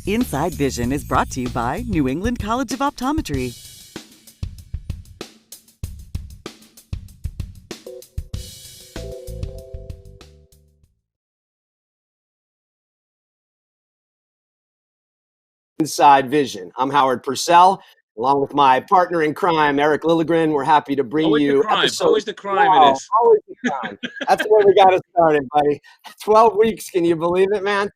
Inside Vision is brought to you by New England College of Optometry. Inside Vision. I'm Howard Purcell, along with my partner in crime, Eric Lilligren. We're happy to bring always you Always the crime it is. Always the crime. That's the way we got it started, buddy. 12 weeks. Can you believe it, man?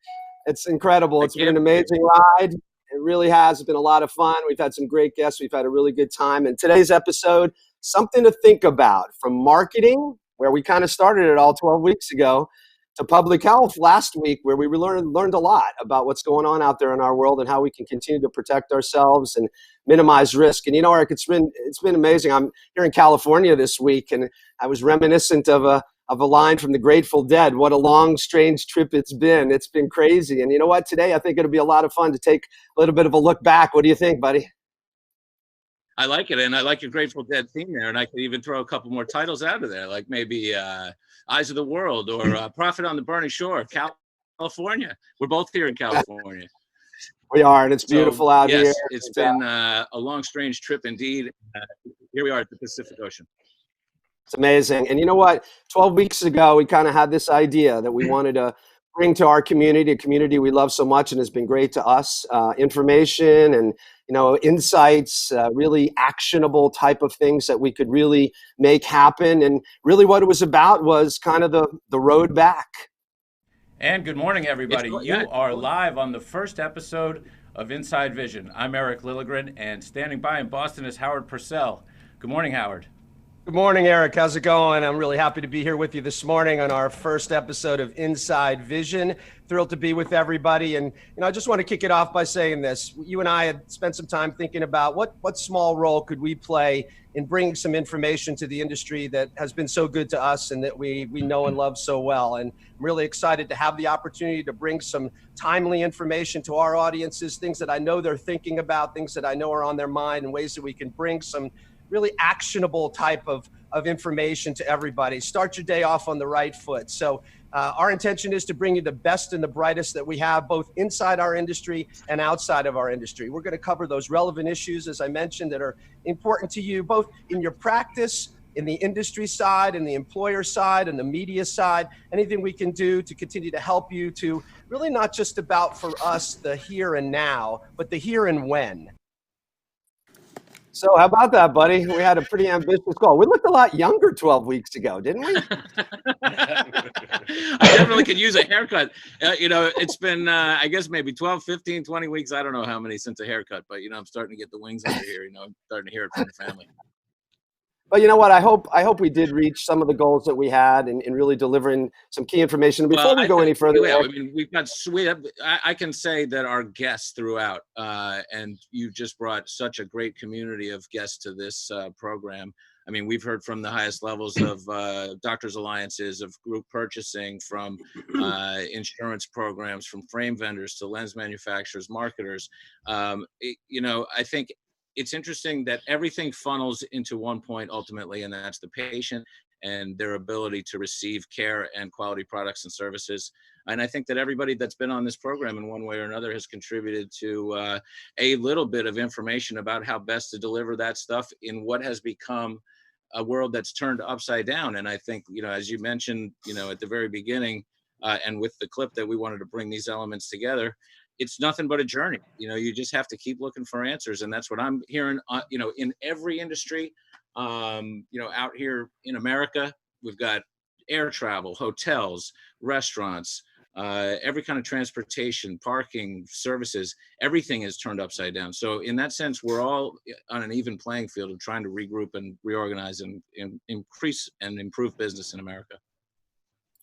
It's incredible. It's been an amazing ride. It really has been a lot of fun. We've had some great guests. We've had a really good time. And today's episode, something to think about, from marketing, where we kind of started it all 12 weeks ago, to public health last week, where we learned a lot about what's going on out there in our world and how we can continue to protect ourselves and minimize risk. And you know, Eric, it's been amazing. I'm here in California this week, and I was reminiscent of a line from the Grateful Dead. What a long, strange trip it's been. It's been crazy. And you know what? Today, I think it'll be a lot of fun to take a little bit of a look back. What do you think, buddy? I like it, and I like your Grateful Dead theme there, and I could even throw a couple more titles out of there, like maybe Eyes of the World or Prophet on the Burning Shore, California. We're both here in California. We are, and it's beautiful out here. Yes, it's been a long, strange trip indeed. Here we are at the Pacific Ocean. It's amazing. And you know what? 12 weeks ago, we kind of had this idea that we wanted to bring to our community, a community we love so much and has been great to us, information and, you know, insights, really actionable type of things that we could really make happen. And really what it was about was kind of the road back. And good morning, everybody. You are live on the first episode of Inside Vision. I'm Eric Lilligren, and standing by in Boston is Howard Purcell. Good morning, Howard. Good morning, Eric. How's it going? I'm really happy to be here with you this morning on our first episode of Inside Vision. Thrilled to be with everybody. And, you know, I just want to kick it off by saying this. You and I had spent some time thinking about what small role could we play in bringing some information to the industry that has been so good to us and that we know and love so well. And I'm really excited to have the opportunity to bring some timely information to our audiences, things that I know they're thinking about, things that I know are on their mind, and ways that we can bring some really actionable type of information to everybody. Start your day off on the right foot. So our intention is to bring you the best and the brightest that we have, both inside our industry and outside of our industry. We're going to cover those relevant issues, as I mentioned, that are important to you, both in your practice, in the industry side, and the employer side, and the media side. Anything we can do to continue to help you to really not just about, for us, the here and now, but the here and when. So how about that, buddy? We had a pretty ambitious goal. We looked a lot younger 12 weeks ago, didn't we? I definitely could use a haircut. You know, it's been, I guess, maybe 12, 15, 20 weeks. I don't know how many since a haircut, but, you know, I'm starting to get the wings under here. You know, I'm starting to hear it from the family. But you know what? I hope we did reach some of the goals that we had in really delivering some key information. Before we go any further, I mean, I can say that our guests throughout, and you just brought such a great community of guests to this program. I mean, we've heard from the highest levels of doctors' alliances, of group purchasing, from insurance programs, from frame vendors to lens manufacturers, marketers. You know, I think it's interesting that everything funnels into one point ultimately, and that's the patient and their ability to receive care and quality products and services. And I think that everybody that's been on this program in one way or another has contributed to a little bit of information about how best to deliver that stuff in what has become a world that's turned upside down. And I think, you know, as you mentioned, you know, at the very beginning, and with the clip that we wanted to bring these elements together, it's nothing but a journey. You know, you just have to keep looking for answers. And that's what I'm hearing, you know, in every industry, you know, out here in America. We've got air travel, hotels, restaurants, every kind of transportation, parking, services, everything is turned upside down. So in that sense, we're all on an even playing field of trying to regroup and reorganize and increase and improve business in America.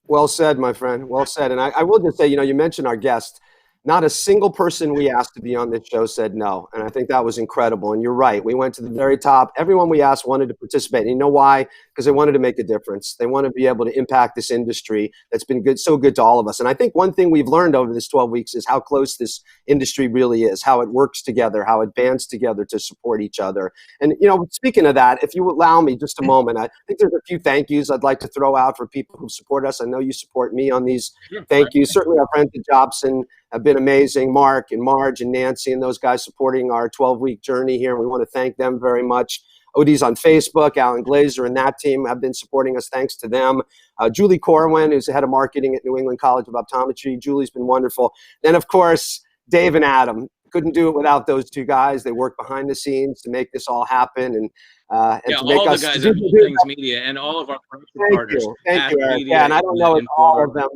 Well said, my friend. Well said. And I will just say, you know, you mentioned our guest. Not a single person we asked to be on this show said no. And I think that was incredible. And you're right. We went to the very top. Everyone we asked wanted to participate. And you know why? Because they wanted to make a difference. They want to be able to impact this industry that's been good, so good to all of us. And I think one thing we've learned over this 12 weeks is how close this industry really is, how it works together, how it bands together to support each other. And, you know, speaking of that, if you allow me just a moment, I think there's a few thank yous I'd like to throw out for people who support us. I know you support me on these thank yous. Certainly our friends at Jobson have been amazing. Mark and Marge and Nancy and those guys supporting our 12-week journey here. We want to thank them very much. Odie's on Facebook, Alan Glazer and that team have been supporting us. Thanks to them. Julie Corwin, who's the head of marketing at New England College of Optometry. Julie's been wonderful. Then, of course, Dave and Adam. Couldn't do it without those two guys. They work behind the scenes to make this all happen. And to make all us the guys at All Things Media and all of our partners. Thank you, Eric. Yeah, and I don't know if all of them.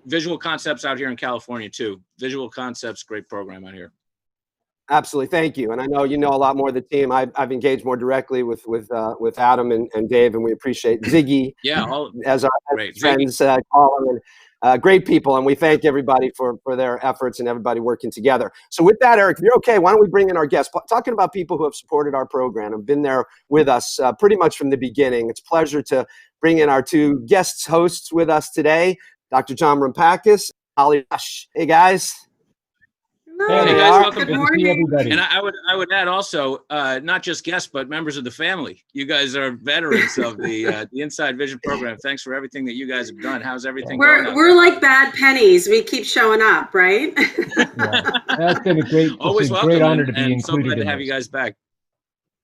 Visual Concepts out here in California, too. Visual Concepts, great program out here. Absolutely, thank you. And I know you know a lot more of the team. I've engaged more directly with Adam and Dave, and we appreciate Ziggy. As our friends call them, and great people. And we thank everybody for their efforts and everybody working together. So with that, Eric, if you're okay, why don't we bring in our guests? Talking about people who have supported our program and been there with us pretty much from the beginning. It's a pleasure to bring in our two guest hosts with us today, Dr. John Rumpakis, Holly Rush. Hey, guys. Hey guys, welcome. Good morning, everybody. And I would add also, not just guests, but members of the family. You guys are veterans of the Inside Vision program. Thanks for everything that you guys have done. How's everything going? We're like bad pennies. We keep showing up, right? Yeah. That's been a great, always welcome, great honor to be and included. So glad to have you guys back.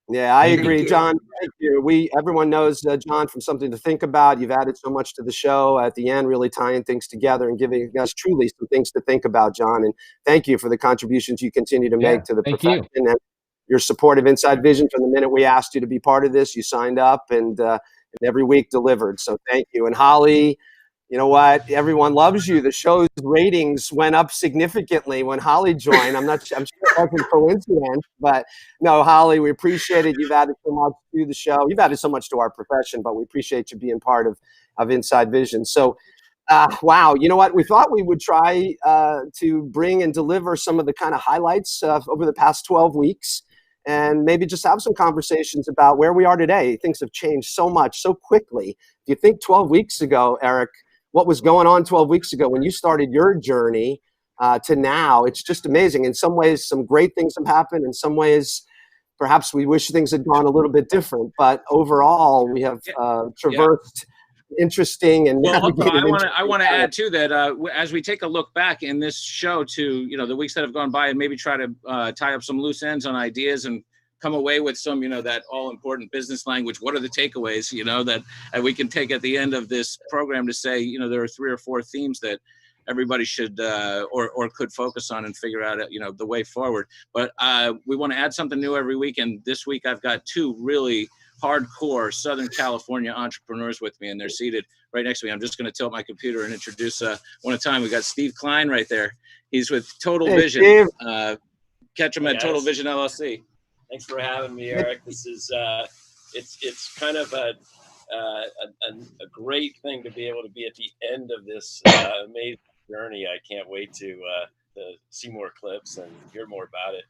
Yeah, I agree, John. Thank you. Everyone knows John from Something to Think About. You've added so much to the show at the end, really tying things together and giving us truly some things to think about, John. And thank you for the contributions you continue to make to the profession and your support of Inside Vision. From the minute we asked you to be part of this, you signed up and every week delivered. So thank you. And Holly, you know what? Everyone loves you. The show's ratings went up significantly when Holly joined. I'm sure it wasn't a coincidence, but no, Holly, we appreciate it. You've added so much to the show. You've added so much to our profession, but we appreciate you being part of Inside Vision. So, wow, you know what? We thought we would try to bring and deliver some of the kind of highlights over the past 12 weeks and maybe just have some conversations about where we are today. Things have changed so much, so quickly. If you think 12 weeks ago, Eric, what was going on 12 weeks ago when you started your journey to now, it's just amazing. In some ways, some great things have happened. In some ways, perhaps we wish things had gone a little bit different. But overall, we have traversed interesting and navigated. I want to add too that as we take a look back in this show to the weeks that have gone by and maybe try to tie up some loose ends on ideas and come away with some, that all-important business language. What are the takeaways, that we can take at the end of this program to say, there are 3 or 4 themes that everybody should or could focus on and figure out, the way forward. But we want to add something new every week. And this week I've got 2 really hardcore Southern California entrepreneurs with me, and they're seated right next to me. I'm just going to tilt my computer and introduce one at a time. We got Steve Klein right there. He's with Total Vision. Catch him at Total Vision LLC. Thanks for having me, Eric. This is it's kind of a great thing to be able to be at the end of this amazing journey. I can't wait to see more clips and hear more about it.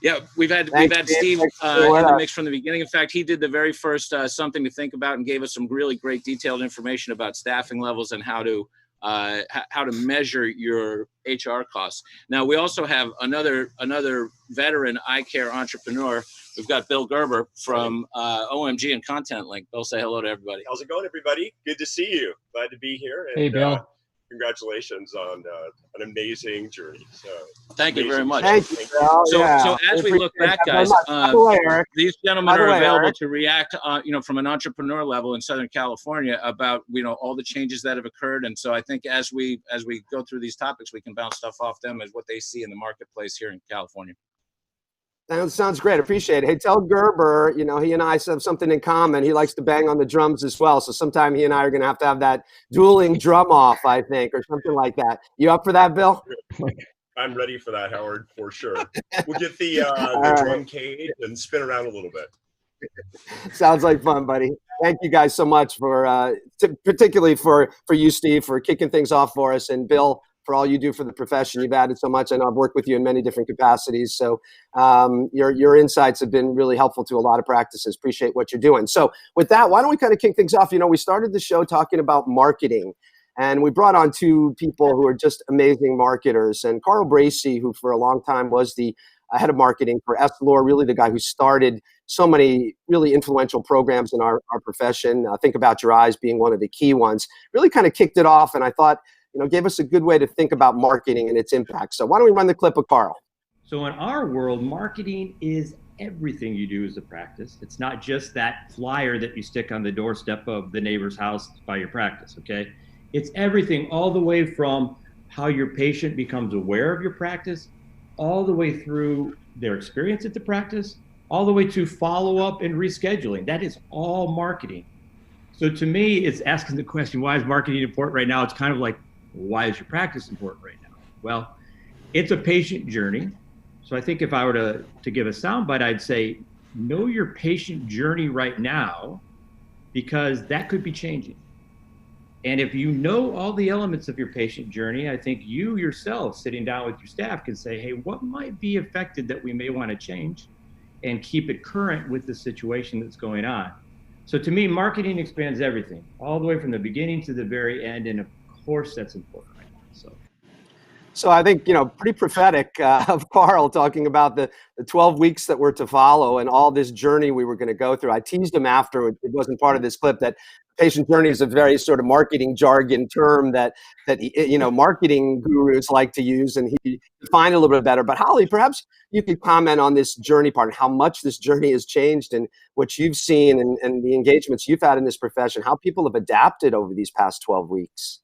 Yeah, we've had Steve in the mix from the beginning. In fact, he did the very first Something to Think About and gave us some really great detailed information about staffing levels and how to measure your HR costs. Now, we also have another veteran eye care entrepreneur. We've got Bill Gerber from OMG and Content Link. Bill, say hello to everybody. How's it going, everybody? Good to see you. Glad to be here. And, hey, Bill. Congratulations on an amazing journey. So thank you very much. Thank you, Bill. So as we look back, guys, these gentlemen are available to react, from an entrepreneur level in Southern California about, all the changes that have occurred. And so I think as we go through these topics, we can bounce stuff off them as what they see in the marketplace here in California. Sounds great. Appreciate it. Hey, tell Gerber, he and I have something in common. He likes to bang on the drums as well. So sometime he and I are going to have that dueling drum off, I think, or something like that. You up for that, Bill? I'm ready for that, Howard, for sure. We'll get the drum cage and spin around a little bit. Sounds like fun, buddy. Thank you guys so much for, particularly for you, Steve, for kicking things off for us, and Bill, for all you do for the profession. You've added so much. I know I've worked with you in many different capacities. So your insights have been really helpful to a lot of practices. Appreciate what you're doing. So with that, why don't we kind of kick things off? We started the show talking about marketing, and we brought on 2 people who are just amazing marketers. And Carl Bracey, who for a long time was the head of marketing for Essilor, really the guy who started so many really influential programs in our profession. Think About Your Eyes being one of the key ones, really kind of kicked it off. And I thought, gave us a good way to think about marketing and its impact. So why don't we run the clip of Carl? So in our world, marketing is everything you do as a practice. It's not just that flyer that you stick on the doorstep of the neighbor's house by your practice, okay? It's everything, all the way from how your patient becomes aware of your practice, all the way through their experience at the practice, all the way to follow-up and rescheduling. That is all marketing. So to me, it's asking the question, why is marketing important right now? It's kind of like, why is your practice important right now? Well, it's a patient journey. So I think if I were to give a soundbite, I'd say, know your patient journey right now, because that could be changing. And if you know all the elements of your patient journey, I think you yourself, sitting down with your staff, can say, hey, what might be affected that we may want to change, and keep it current with the situation that's going on. So to me, marketing expands everything, all the way from the beginning to the very end. And of course, that's important right now. So I think, pretty prophetic of Carl talking about the 12 weeks that were to follow and all this journey we were going to go through. I teased him after, it wasn't part of this clip, that patient journey is a very sort of marketing jargon term that marketing gurus like to use, and he defined a little bit better. But Holly, perhaps you could comment on this journey part, and how much this journey has changed, and what you've seen and the engagements you've had in this profession, how people have adapted over these past 12 weeks.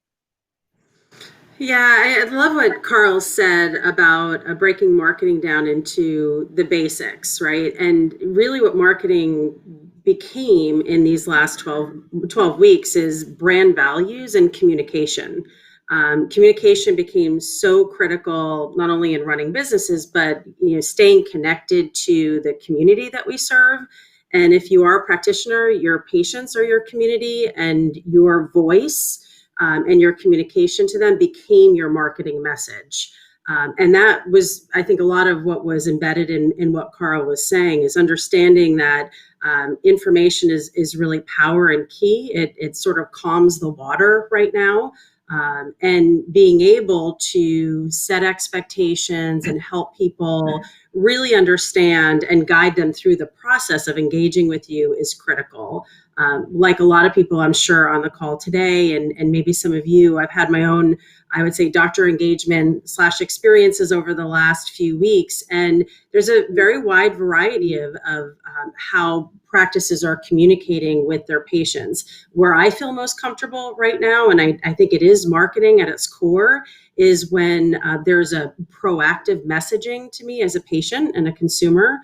Yeah, I love what Carl said about breaking marketing down into the basics, right? And really what marketing became in these last 12 weeks is brand values and communication. Communication became so critical, not only in running businesses, but staying connected to the community that we serve. And if you are a practitioner, your patients are your community, and your voice and your communication to them became your marketing message. And that was, I think, a lot of what was embedded in what Carl was saying, is understanding that information is really power and key. It sort of calms the water right now. And being able to set expectations and help people really understand and guide them through the process of engaging with you is critical. Like a lot of people, I'm sure, on the call today, and maybe some of you, I've had my own, I would say, doctor engagement / experiences over the last few weeks. And there's a very wide variety of how practices are communicating with their patients. Where I feel most comfortable right now, and I think it is marketing at its core, is when there's a proactive messaging to me as a patient and a consumer.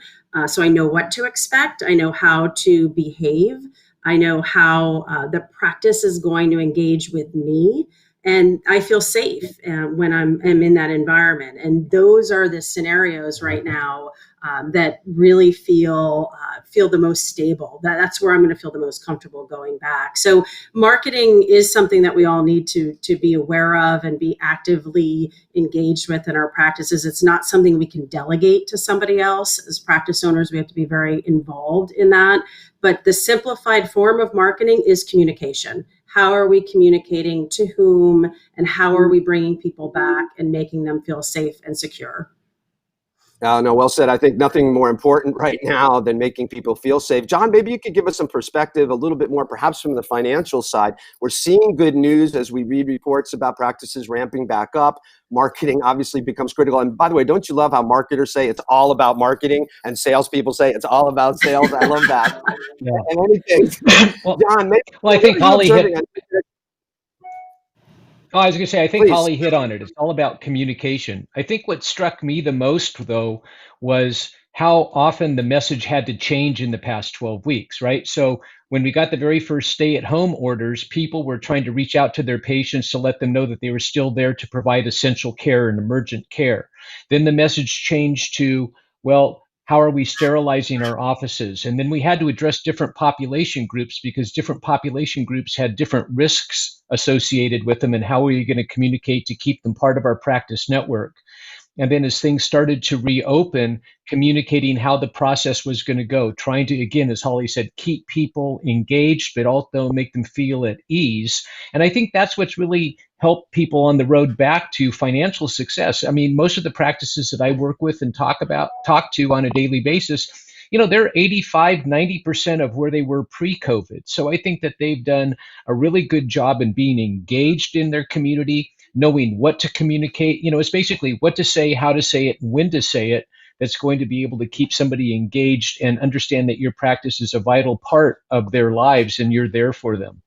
So I know what to expect. I know how to behave. I know how the practice is going to engage with me, and I feel safe when I'm in that environment. And those are the scenarios right now that really feel the most stable. That's where I'm going to feel the most comfortable going back. So marketing is something that we all need to be aware of and be actively engaged with in our practices. It's not something we can delegate to somebody else. As practice owners, we have to be very involved in that. But the simplified form of marketing is communication. How are we communicating to whom, and how are we bringing people back and making them feel safe and secure? No, well said. I think nothing more important right now than making people feel safe. John, maybe you could give us some perspective, a little bit more, perhaps from the financial side. We're seeing good news as we read reports about practices ramping back up. Marketing obviously becomes critical. And by the way, don't you love how marketers say it's all about marketing, and salespeople say it's all about sales? I love that. Yeah. And anything, Well, John, maybe, I think Holly hit. Oh, I was going to say, I think Please. Holly hit on it. It's all about communication. I think what struck me the most, though, was how often the message had to change in the past 12 weeks, right? So when we got the very first stay-at-home orders, people were trying to reach out to their patients to let them know that they were still there to provide essential care and emergent care. Then the message changed to, well, how are we sterilizing our offices? And then we had to address different population groups, because different population groups had different risks associated with them, and how are we going to communicate to keep them part of our practice network? And then as things started to reopen, communicating how the process was going to go, trying to, again, as Holly said, keep people engaged, but also make them feel at ease. And I think that's what's really helped people on the road back to financial success. I mean, most of the practices that I work with and talk to on a daily basis, they're 85, 90% of where they were pre-COVID. So I think that they've done a really good job in being engaged in their community, knowing what to communicate. It's basically what to say, how to say it, when to say it. That's going to be able to keep somebody engaged and understand that your practice is a vital part of their lives and you're there for them.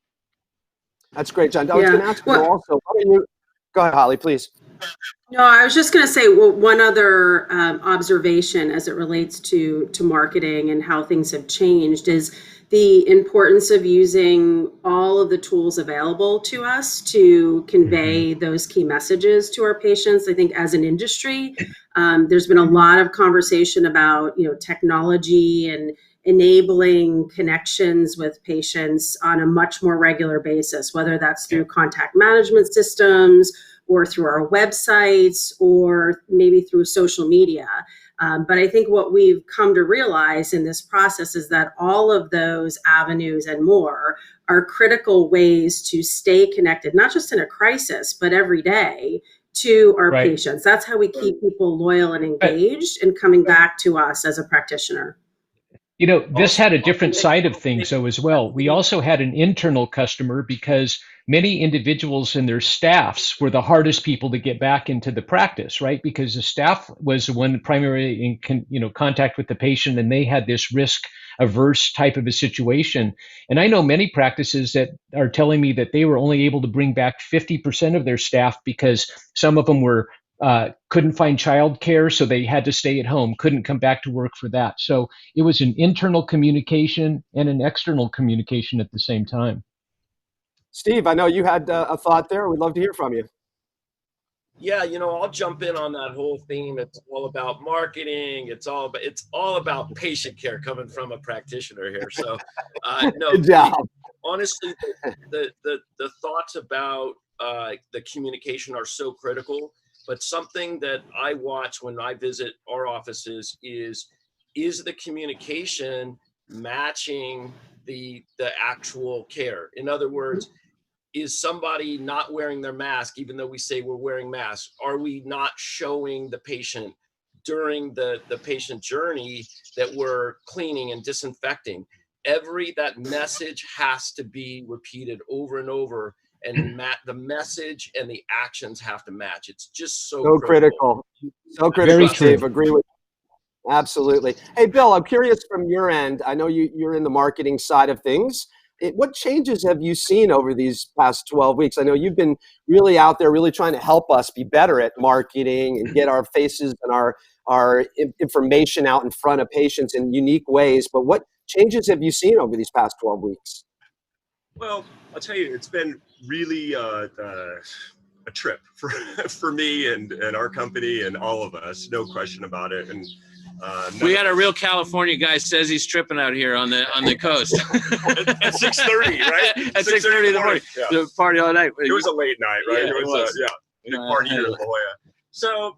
That's great, John. I was going to ask you also, go ahead, Holly, please. No, I was just going to say, well, one other observation as it relates to marketing and how things have changed is the importance of using all of the tools available to us to convey those key messages to our patients. I think as an industry, there's been a lot of conversation about, technology and enabling connections with patients on a much more regular basis, whether that's through contact management systems or through our websites or maybe through social media. But I think what we've come to realize in this process is that all of those avenues and more are critical ways to stay connected, not just in a crisis, but every day to our patients. That's how we keep people loyal and engaged and coming back to us as a practitioner. This had a different side of things, though, as well. We also had an internal customer because many individuals and their staffs were the hardest people to get back into the practice, right? Because the staff was the one primarily in contact with the patient, and they had this risk-averse type of a situation. And I know many practices that are telling me that they were only able to bring back 50% of their staff because some of them were couldn't find childcare, so they had to stay at home, couldn't come back to work for that. So it was an internal communication and an external communication at the same time. Steve, I know you had a thought there. We'd love to hear from you. Yeah, I'll jump in on that whole theme. It's all about marketing. It's all about patient care coming from a practitioner here. So, no, good job. Honestly, the thoughts about the communication are so critical. But something that I watch when I visit our offices is the communication matching the actual care? In other words, is somebody not wearing their mask, even though we say we're wearing masks? Are we not showing the patient during the patient journey that we're cleaning and disinfecting? That message has to be repeated over and over. And the message and the actions have to match. It's just so critical. So critical, Steve. Agree with you. Absolutely. Hey, Bill, I'm curious from your end. I know you're in the marketing side of things. What changes have you seen over these past 12 weeks? I know you've been really out there, really trying to help us be better at marketing and get our faces and our information out in front of patients in unique ways. But what changes have you seen over these past 12 weeks? Well, I'll tell you, it's been really a trip for me and our company and all of us, no question about it. And we got a real California guy says he's tripping out here on the coast at 6:30, right? At 6:30 in the morning. Yeah. The party all night. It was a late night, right? Yeah, it was. Big party here in La Jolla. So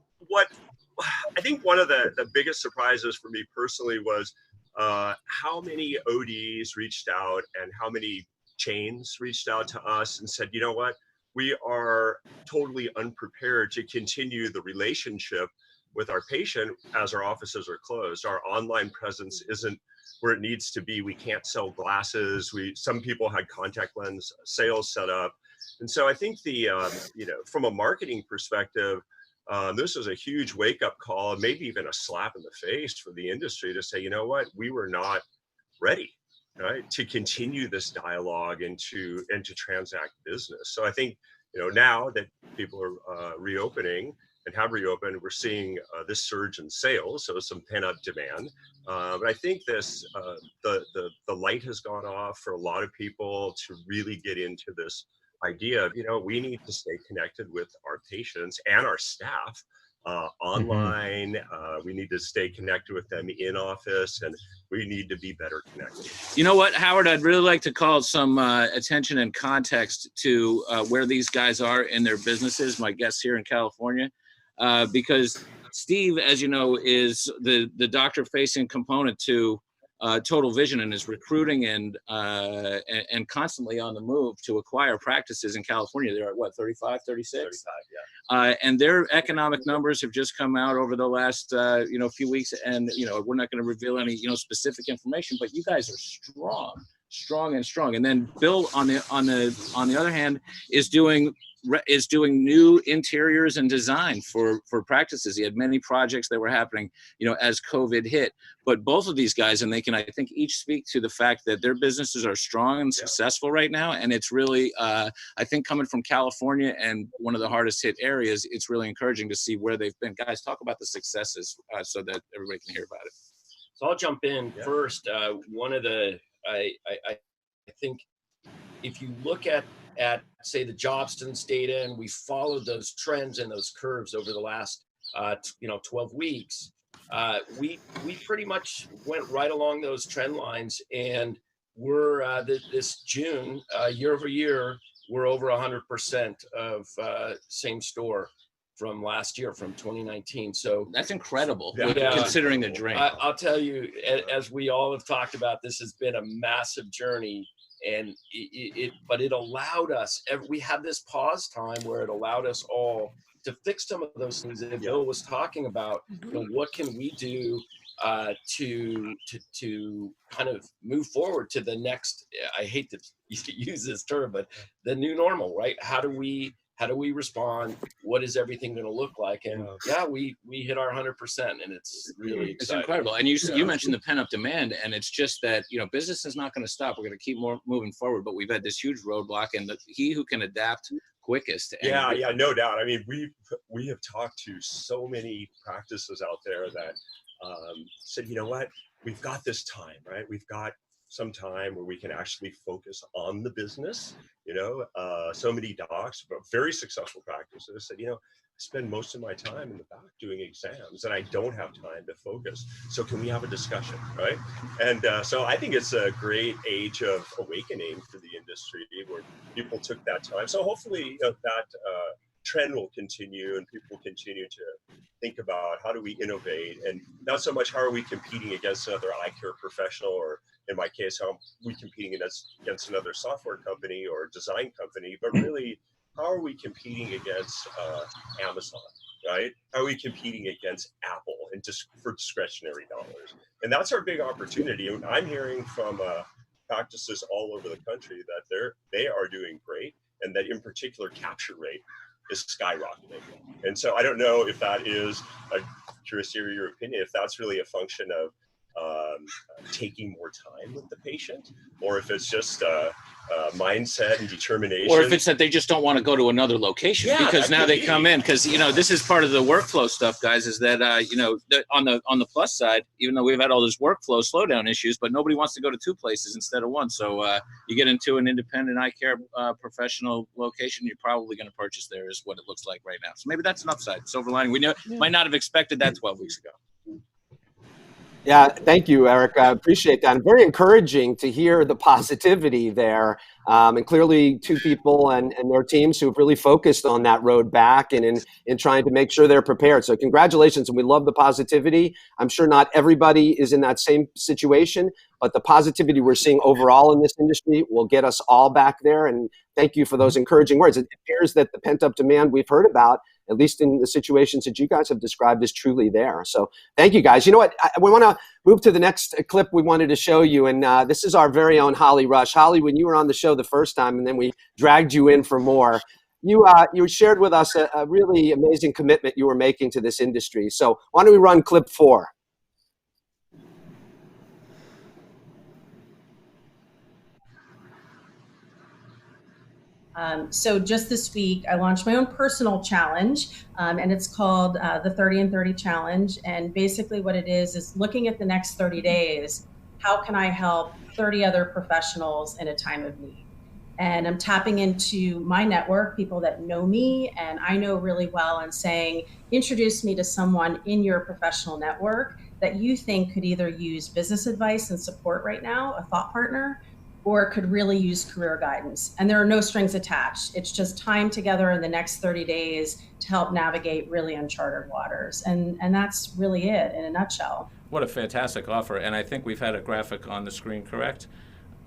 I think one of the biggest surprises for me personally was how many ODs reached out and how many chains reached out to us and said, you know what, we are totally unprepared to continue the relationship with our patient as our offices are closed. Our online presence isn't where it needs to be. We can't sell glasses. Some people had contact lens sales set up. And so I think from a marketing perspective, this was a huge wake up call, maybe even a slap in the face for the industry to say, you know what, we were not ready, right, to continue this dialogue and to transact business. So I think, now that people are reopening and have reopened, we're seeing this surge in sales, so some pent-up demand. But I think the light has gone off for a lot of people to really get into this idea of, we need to stay connected with our patients and our staff online. We need to stay connected with them in office, and we need to be better connected. You know what, Howard, I'd really like to call some attention and context to where these guys are in their businesses, my guests here in California, because Steve, as you know, is the doctor-facing component to Total Vision and is recruiting and constantly on the move to acquire practices in California. They're at what, 35, 36? 35, yeah. And their economic numbers have just come out over the last few weeks, and we're not going to reveal any specific information, but you guys are strong. And then Bill on the other hand is doing new interiors and design for practices. He had many projects that were happening as COVID hit, but both of these guys, and they can, I think, each speak to the fact that their businesses are strong and successful right now. And it's really I think, coming from California and one of the hardest hit areas, it's really encouraging to see where they've been. Guys, talk about the successes so that everybody can hear about it. So I'll jump in first. One of the I think if you look at say the Jobston's data, and we followed those trends and those curves over the last 12 weeks, we pretty much went right along those trend lines, and we're this June year over year, we're over 100% of same store from last year, from 2019. So that's incredible, considering the drain. I'll tell you, as we all have talked about, this has been a massive journey, and but it allowed us. We had this pause time where it allowed us all to fix some of those things that Bill was talking about. What can we do to kind of move forward to the next? I hate to use this term, but the new normal, right? How do we respond? What is everything going to look like? And we hit our 100%, and it's really exciting. It's incredible. And you mentioned the pent up demand, and it's just that business is not going to stop. We're going to keep moving forward, but we've had this huge roadblock, and he who can adapt quickest. And no doubt. I mean, we have talked to so many practices out there that said, you know what, we've got this time, right? We've got some time where we can actually focus on the business. So many docs, but very successful practices said, I spend most of my time in the back doing exams, and I don't have time to focus. So can we have a discussion, right? And so I think it's a great age of awakening for the industry where people took that time. So hopefully that trend will continue, and people continue to think about how do we innovate, and not so much how are we competing against another eye care professional, or in my case, how are we competing against another software company or design company, but really, how are we competing against Amazon, right? How are we competing against Apple and just for discretionary dollars? And that's our big opportunity. And I'm hearing from practices all over the country that they are doing great, and that in particular capture rate is skyrocketing. And so I don't know if that is, curious to hear your opinion, if that's really a function of taking more time with the patient, or if it's just mindset and determination, or if it's that they just don't want to go to another location because now they come in, because this is part of the workflow stuff, guys, is that on the plus side, even though we've had all those workflow slowdown issues, but nobody wants to go to two places instead of one. So you get into an independent eye care professional location, you're probably going to purchase there, is what it looks like right now. So maybe that's an upside, silver lining. We might not have expected that 12 weeks ago. Yeah, thank you, Eric. I appreciate that. And very encouraging to hear the positivity there. And clearly two people and their teams who've really focused on that road back and in trying to make sure they're prepared. So congratulations, and we love the positivity. I'm sure not everybody is in that same situation, but the positivity we're seeing overall in this industry will get us all back there. And thank you for those encouraging words. It appears that the pent-up demand we've heard about, at least in the situations that you guys have described, is truly there. So thank you, guys. You know what? We want to move to the next clip we wanted to show you. And this is our very own Holly Rush. Holly, when you were on the show the first time, and then we dragged you in for more, you shared with us a really amazing commitment you were making to this industry. So why don't we run clip 4? So just this week, I launched my own personal challenge, and it's called the 30 and 30 Challenge. And basically what it is looking at the next 30 days, how can I help 30 other professionals in a time of need? And I'm tapping into my network, people that know me and I know really well, and saying, introduce me to someone in your professional network that you think could either use business advice and support right now, a thought partner, or could really use career guidance. And there are no strings attached. It's just time together in the next 30 days to help navigate really uncharted waters. And that's really it in a nutshell. what a fantastic offer. And I think we've had a graphic on the screen, correct?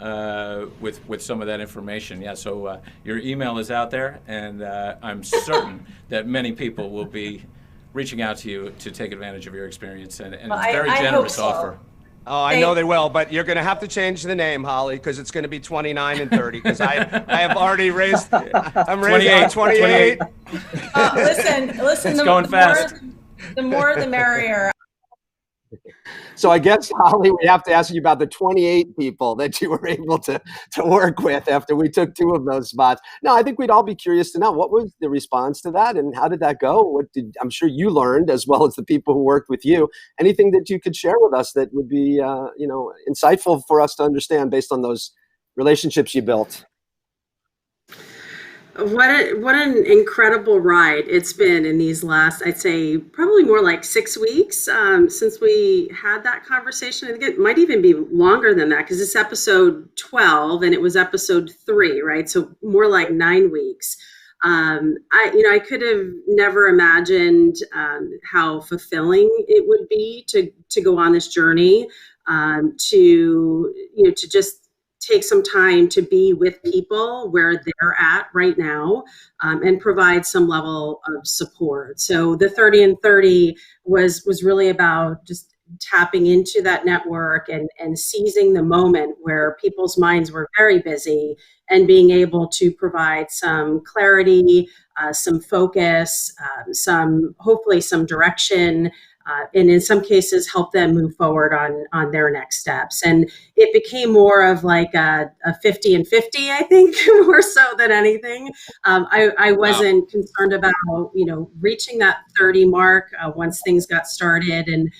With some of that information. Yeah, so your email is out there, and I'm certain that many people will be reaching out to you to take advantage of your experience, and it's a very generous offer. Oh, I know they will, but you're going to have to change the name, Holly, because it's going to be 29 and 30, because I have already raised, I'm raising 28. Oh, listen, it's going fast. The more the merrier. So I guess, Holly, we have to ask you about the 28 people that you were able to work with after we took 2 of those spots. No, I think we'd all be curious to know, what was the response to that and how did that go? I'm sure you learned, as well as the people who worked with you, anything that you could share with us that would be, insightful for us to understand based on those relationships you built? What an incredible ride it's been in these last, I'd say, probably more like 6 weeks since we had that conversation. I think it might even be longer than that, because it's episode 12 and it was episode 3, right? So more like 9 weeks. I could have never imagined how fulfilling it would be to go on this journey, to just take some time to be with people where they're at right now, and provide some level of support. So the 30 and 30 was really about just tapping into that network and seizing the moment where people's minds were very busy and being able to provide some clarity, some focus, hopefully some direction, and in some cases help them move forward on their next steps. And it became more of like a 50 and 50, I think, more so than anything. I wasn't concerned about, reaching that 30 mark once things got started, and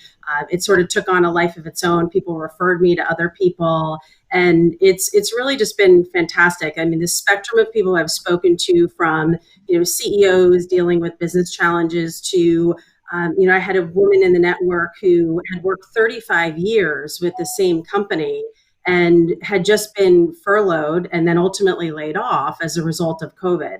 it sort of took on a life of its own. People referred me to other people, and it's really just been fantastic. I mean, the spectrum of people I've spoken to, from CEOs dealing with business challenges to I had a woman in the network who had worked 35 years with the same company and had just been furloughed and then ultimately laid off as a result of COVID,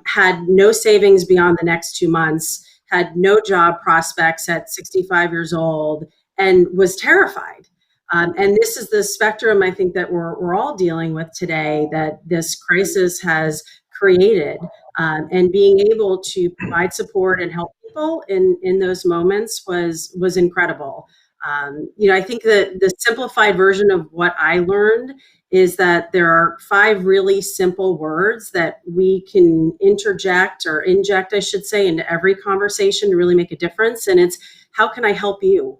had no savings beyond the next 2 months, had no job prospects at 65 years old, and was terrified. And this is the spectrum, I think, that we're all dealing with today, that this crisis has created, and being able to provide support and help people in those moments was incredible. I think that the simplified version of what I learned is that there are 5 really simple words that we can inject, I should say, into every conversation to really make a difference. And it's, how can I help you?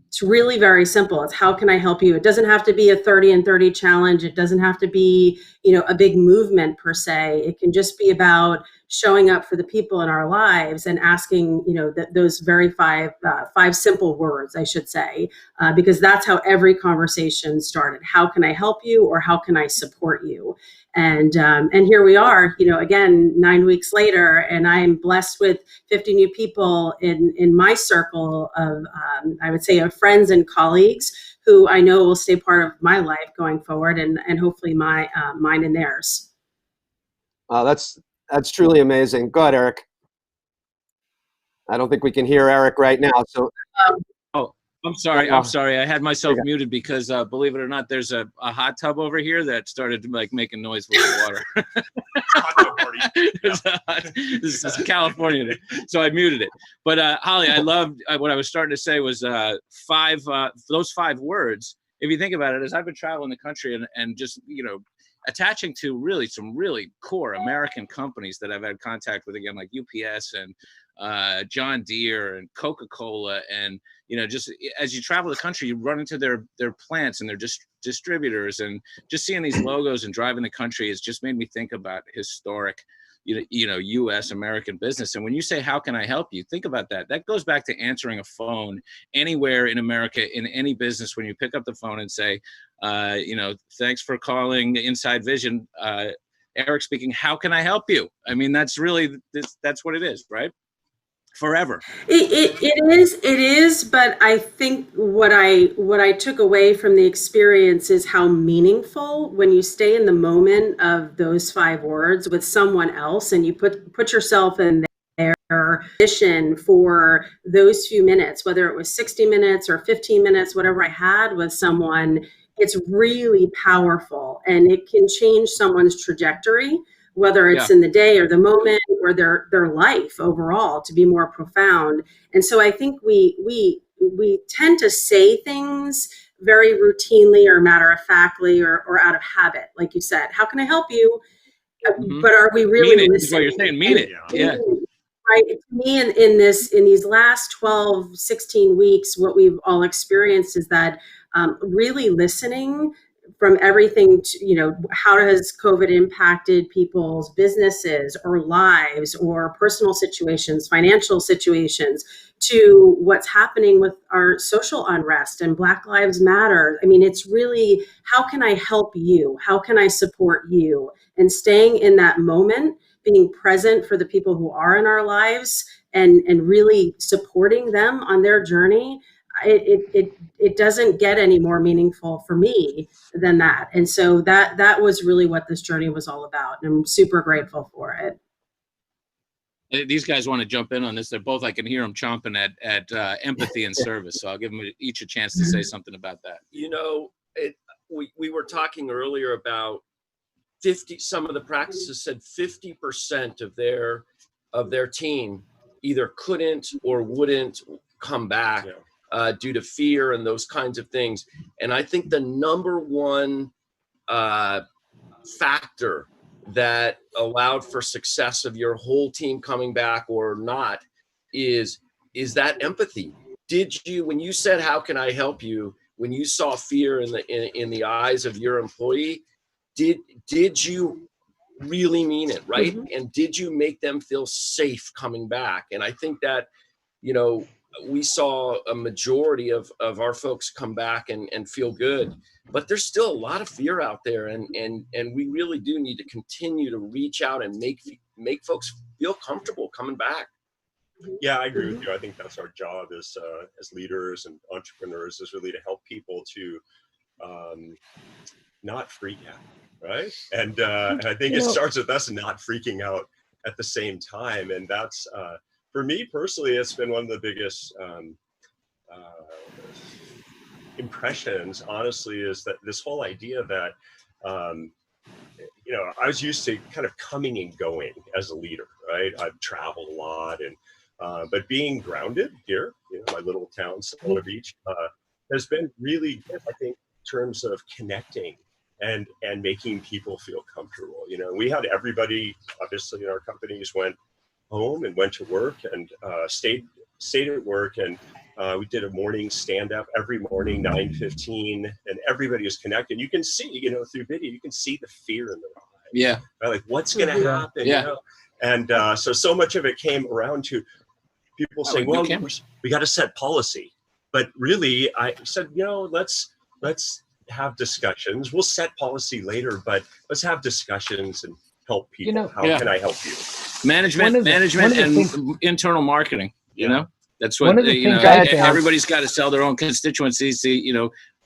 It's really very simple. It's, how can I help you? It doesn't have to be a 30 and 30 challenge. It doesn't have to be, a big movement per se. It can just be about showing up for the people in our lives and asking, those very 5 simple words, I should say, because that's how every conversation started. How can I help you, or how can I support you? And here we are, again, 9 weeks later, and I'm blessed with 50 new people in my circle of, I would say, of friends and colleagues who I know will stay part of my life going forward, and hopefully mine and theirs. That's truly amazing. Go ahead, Eric. I don't think we can hear Eric right now. So. I'm sorry. I had myself muted because, believe it or not, there's a hot tub over here that started making noise with the water. Hot tub party. This is California, so I muted it. But Holly, I loved what I was starting to say was those 5 words. If you think about it, as I've been traveling the country and just attaching to really some really core American companies that I've had contact with, again, like UPS and John Deere and Coca-Cola, and just as you travel the country, you run into their plants and their distributors, and just seeing these logos and driving the country has just made me think about historic U.S. American business. And when you say, how can I help you? Think about that. That goes back to answering a phone anywhere in America, in any business. When you pick up the phone and say, thanks for calling Inside Vision, Eric speaking, how can I help you? I mean, that's really, that's what it is, right? Forever. It is, but I think what I took away from the experience is how meaningful, when you stay in the moment of those 5 words with someone else and you put yourself in their mission for those few minutes, whether it was 60 minutes or 15 minutes, whatever I had with someone, it's really powerful, and it can change someone's trajectory, whether it's in the day or the moment or their life overall, to be more profound. And so I think we tend to say things very routinely or matter-of-factly or out of habit, like you said. How can I help you? But are we really listening? Is what you're saying. Mean it. Yeah. Right. To me, in these last 12, 16 weeks, what we've all experienced is that really listening from everything to, how has COVID impacted people's businesses or lives or personal situations, financial situations, to what's happening with our social unrest and Black Lives Matter. I mean, it's really, how can I help you? How can I support you? And staying in that moment, being present for the people who are in our lives and really supporting them on their journey, it doesn't get any more meaningful for me than that. And so that was really what this journey was all about. And I'm super grateful for it. These guys want to jump in on this. They're both, I can hear them chomping at empathy and service. So I'll give them each a chance to say something about that. We were talking earlier about some of the practices said 50% of their team either couldn't or wouldn't come back due to fear and those kinds of things. And I think the number one factor that allowed for success of your whole team coming back or not is that empathy. When you said, how can I help you? When you saw fear in the eyes of your employee, did you really mean it, right? Mm-hmm. And did you make them feel safe coming back? And I think that, we saw a majority of our folks come back and feel good, but there's still a lot of fear out there. And we really do need to continue to reach out and make folks feel comfortable coming back. Yeah, I agree with you. I think that's our job as leaders and entrepreneurs, is really to help people to not freak out, right? And I think it starts with us not freaking out at the same time. And that's, for me personally, it's been one of the biggest impressions, honestly, is that this whole idea that, I was used to kind of coming and going as a leader, right? I've traveled a lot, and but being grounded here, my little town, Solana Beach, has been really good, I think, in terms of connecting and making people feel comfortable. We had everybody, obviously, in our companies went home and went to work and stayed at work, and we did a morning stand-up every morning, 9:15, and everybody was connected. You can see, through video, you can see the fear in their eyes. Yeah. Right? Like, what's going to happen? Yeah. And so much of it came around to people saying, well, we got to set policy. But really, I said, let's have discussions. We'll set policy later, but let's have discussions and help people. How can I help you? Management and internal marketing, that's what, everybody's got to sell their own constituencies.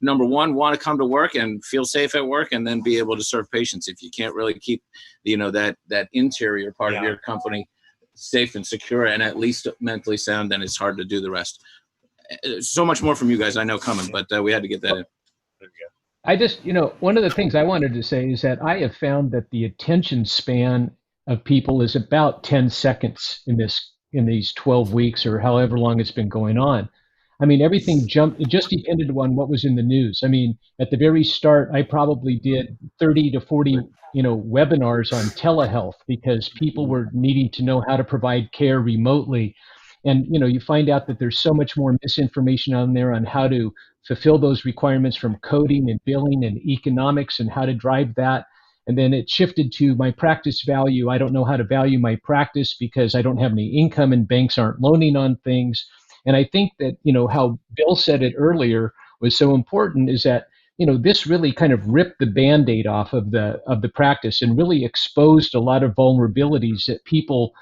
Number one, want to come to work and feel safe at work, and then be able to serve patients. If you can't really keep, that interior part of your company safe and secure and at least mentally sound, then it's hard to do the rest. So much more from you guys, I know, coming, but we had to get that in. There you go. I just, one of the things I wanted to say is that I have found that the attention span of people is about 10 seconds in these 12 weeks or however long it's been going on. I mean, everything jumped. It just depended on what was in the news. I mean, at the very start, I probably did 30 to 40, webinars on telehealth because people were needing to know how to provide care remotely. And, you find out that there's so much more misinformation on there on how to fulfill those requirements from coding and billing and economics and how to drive that. And then it shifted to my practice value. I don't know how to value my practice because I don't have any income and banks aren't loaning on things. And I think that, how Bill said it earlier was so important is that, this really kind of ripped the Band-Aid off of the practice and really exposed a lot of vulnerabilities that people,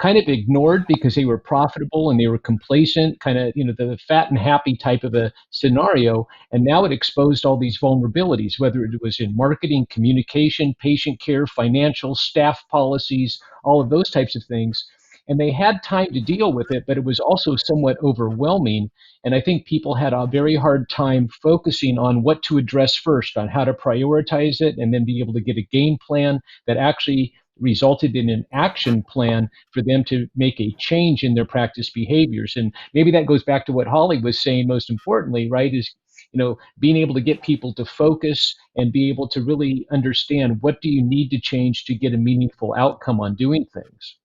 kind of ignored because they were profitable and they were complacent, kind of, the fat and happy type of a scenario. And now it exposed all these vulnerabilities, whether it was in marketing, communication, patient care, financial, staff policies, all of those types of things. and they had time to deal with it, but it was also somewhat overwhelming. And I think people had a very hard time focusing on what to address first, on how to prioritize it, and then be able to get a game plan that actually resulted in an action plan for them to make a change in their practice behaviors. And maybe that goes back to what Holly was saying most importantly, right, is being able to get people to focus and be able to really understand what do you need to change to get a meaningful outcome on doing things.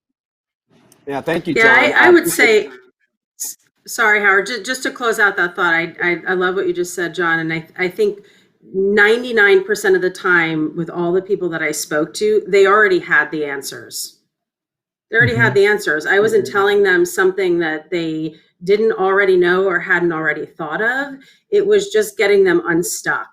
Yeah, thank you, John. Yeah, I would say, sorry, Howard, just to close out that thought, I love what you just said, John, and I think 99% of the time with all the people that I spoke to, they already had the answers. They already had the answers. I wasn't telling them something that they didn't already know or hadn't already thought of. It was just getting them unstuck.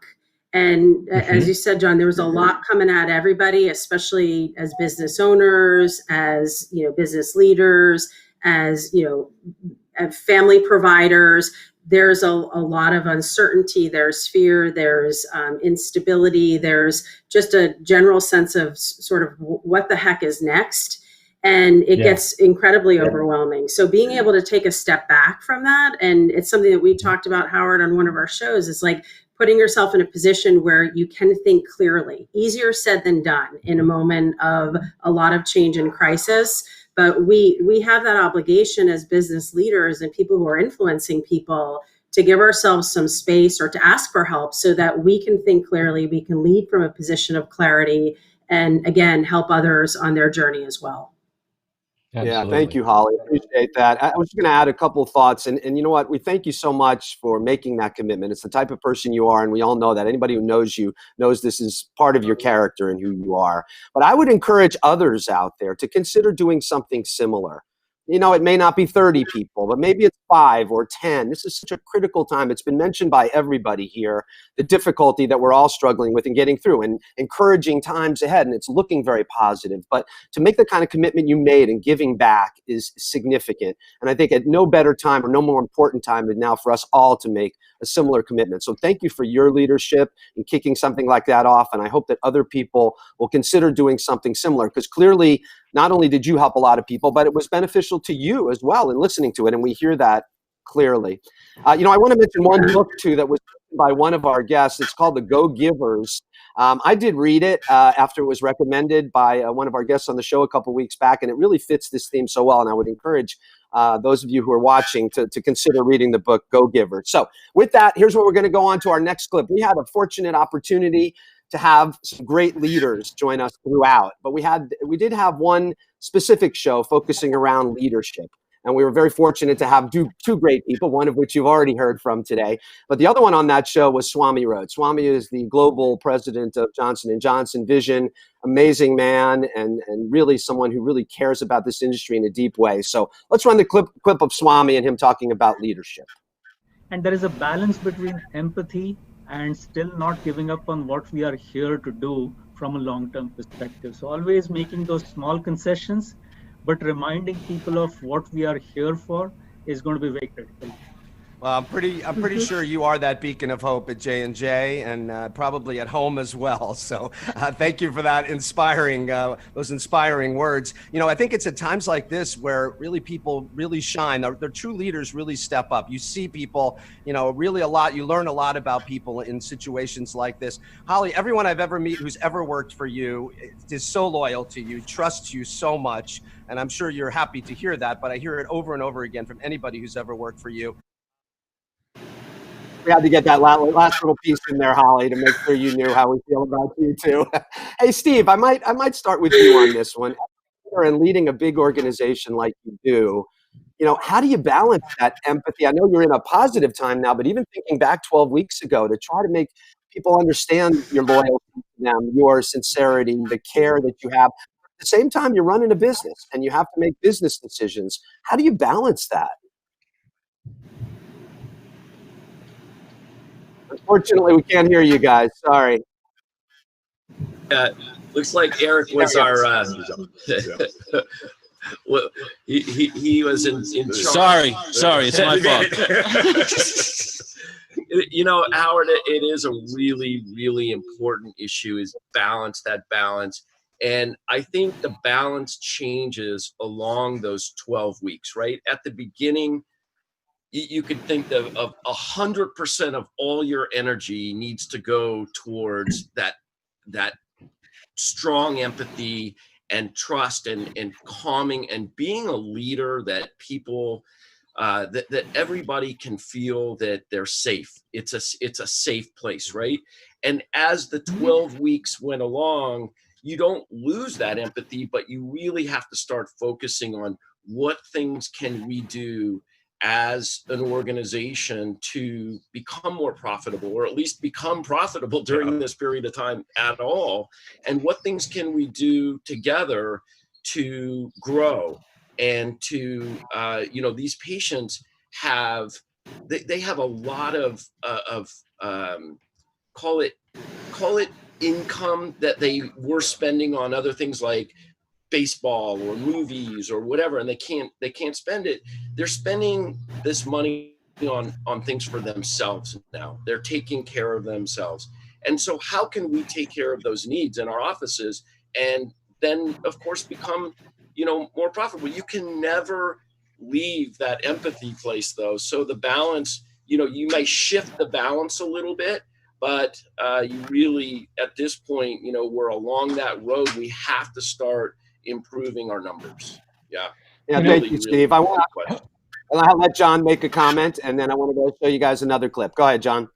And as you said, John, there was a lot coming at everybody, especially as business owners, as business leaders, as family providers. There's a lot of uncertainty. There's fear. There's instability. There's just a general sense of sort of what the heck is next. And it gets incredibly overwhelming. So being able to take a step back from that, and it's something that we talked about, Howard, on one of our shows, is like putting yourself in a position where you can think clearly. Easier said than done in a moment of a lot of change and crisis. But we have that obligation as business leaders and people who are influencing people to give ourselves some space or to ask for help so that we can think clearly, we can lead from a position of clarity, and again, help others on their journey as well. Absolutely. Yeah, thank you, Holly. Appreciate that. I was going to add a couple of thoughts. And you know what? We thank you so much for making that commitment. It's the type of person you are, and we all know that. Anybody who knows you knows this is part of your character and who you are. But I would encourage others out there to consider doing something similar. It may not be 30 people, but maybe it's 5 or 10. This is such a critical time. It's been mentioned by everybody here, the difficulty that we're all struggling with and getting through, and encouraging times ahead. And it's looking very positive. But to make the kind of commitment you made and giving back is significant. And I think at no better time or no more important time than now for us all to make a similar commitment. So thank you for your leadership in kicking something like that off. And I hope that other people will consider doing something similar, because clearly, not only did you help a lot of people, but it was beneficial to you as well in listening to it. And we hear that clearly. I want to mention one book, too, that was written by one of our guests. It's called The Go-Givers. I did read it after it was recommended by one of our guests on the show a couple weeks back, and it really fits this theme so well. And I would encourage those of you who are watching to consider reading the book Go-Giver. So with that, here's where we're going to go on to our next clip. We had a fortunate opportunity to have some great leaders join us throughout, but we did have one specific show focusing around leadership. And we were very fortunate to have two great people, one of which you've already heard from today. But the other one on that show was Swami Rhodes. Swami is the global president of Johnson & Johnson Vision, amazing man, and really someone who really cares about this industry in a deep way. So let's run the clip of Swami and him talking about leadership. And there is a balance between empathy and still not giving up on what we are here to do from a long-term perspective. So always making those small concessions, but reminding people of what we are here for is going to be very critical. Well, I'm pretty sure you are that beacon of hope at J&J, and probably at home as well. So thank you for that those inspiring words. I think it's at times like this where really people really shine. The true leaders really step up. You see people, really a lot. You learn a lot about people in situations like this. Holly, everyone I've ever met who's ever worked for you is so loyal to you, trusts you so much. And I'm sure you're happy to hear that, but I hear it over and over again from anybody who's ever worked for you. We had to get that last little piece in there, Holly, to make sure you knew how we feel about you too. Hey, Steve, I might start with you on this one. And leading a big organization like you do, how do you balance that empathy? I know you're in a positive time now, but even thinking back 12 weeks ago to try to make people understand your loyalty to them, your sincerity, the care that you have. At the same time, you're running a business and you have to make business decisions. How do you balance that? Unfortunately, we can't hear you guys. Sorry. Looks like Eric was our. Well, he was in charge. Sorry, it's my fault. Howard, it is a really, really important issue. Is that balance, And I think the balance changes along those 12 weeks, right? At the beginning, you could think of 100% of all your energy needs to go towards that strong empathy and trust and calming and being a leader that people that everybody can feel that they're safe. It's a safe place, right? And as the 12 weeks went along, you don't lose that empathy, but you really have to start focusing on what things can we do as an organization to become more profitable, or at least become profitable during this period of time at all, and what things can we do together to grow and to these patients have they have a lot of call it income that they were spending on other things like baseball or movies or whatever, and they can't spend it. They're spending this money on things for themselves now. They're taking care of themselves. And so how can we take care of those needs in our offices and then of course become more profitable? You can never leave that empathy place though. So the balance, you may shift the balance a little bit, but you really, at this point, we're along that road. We have to start improving our numbers. Yeah. Thank you, Steve. I'll let John make a comment, and then I want to go show you guys another clip. Go ahead, John.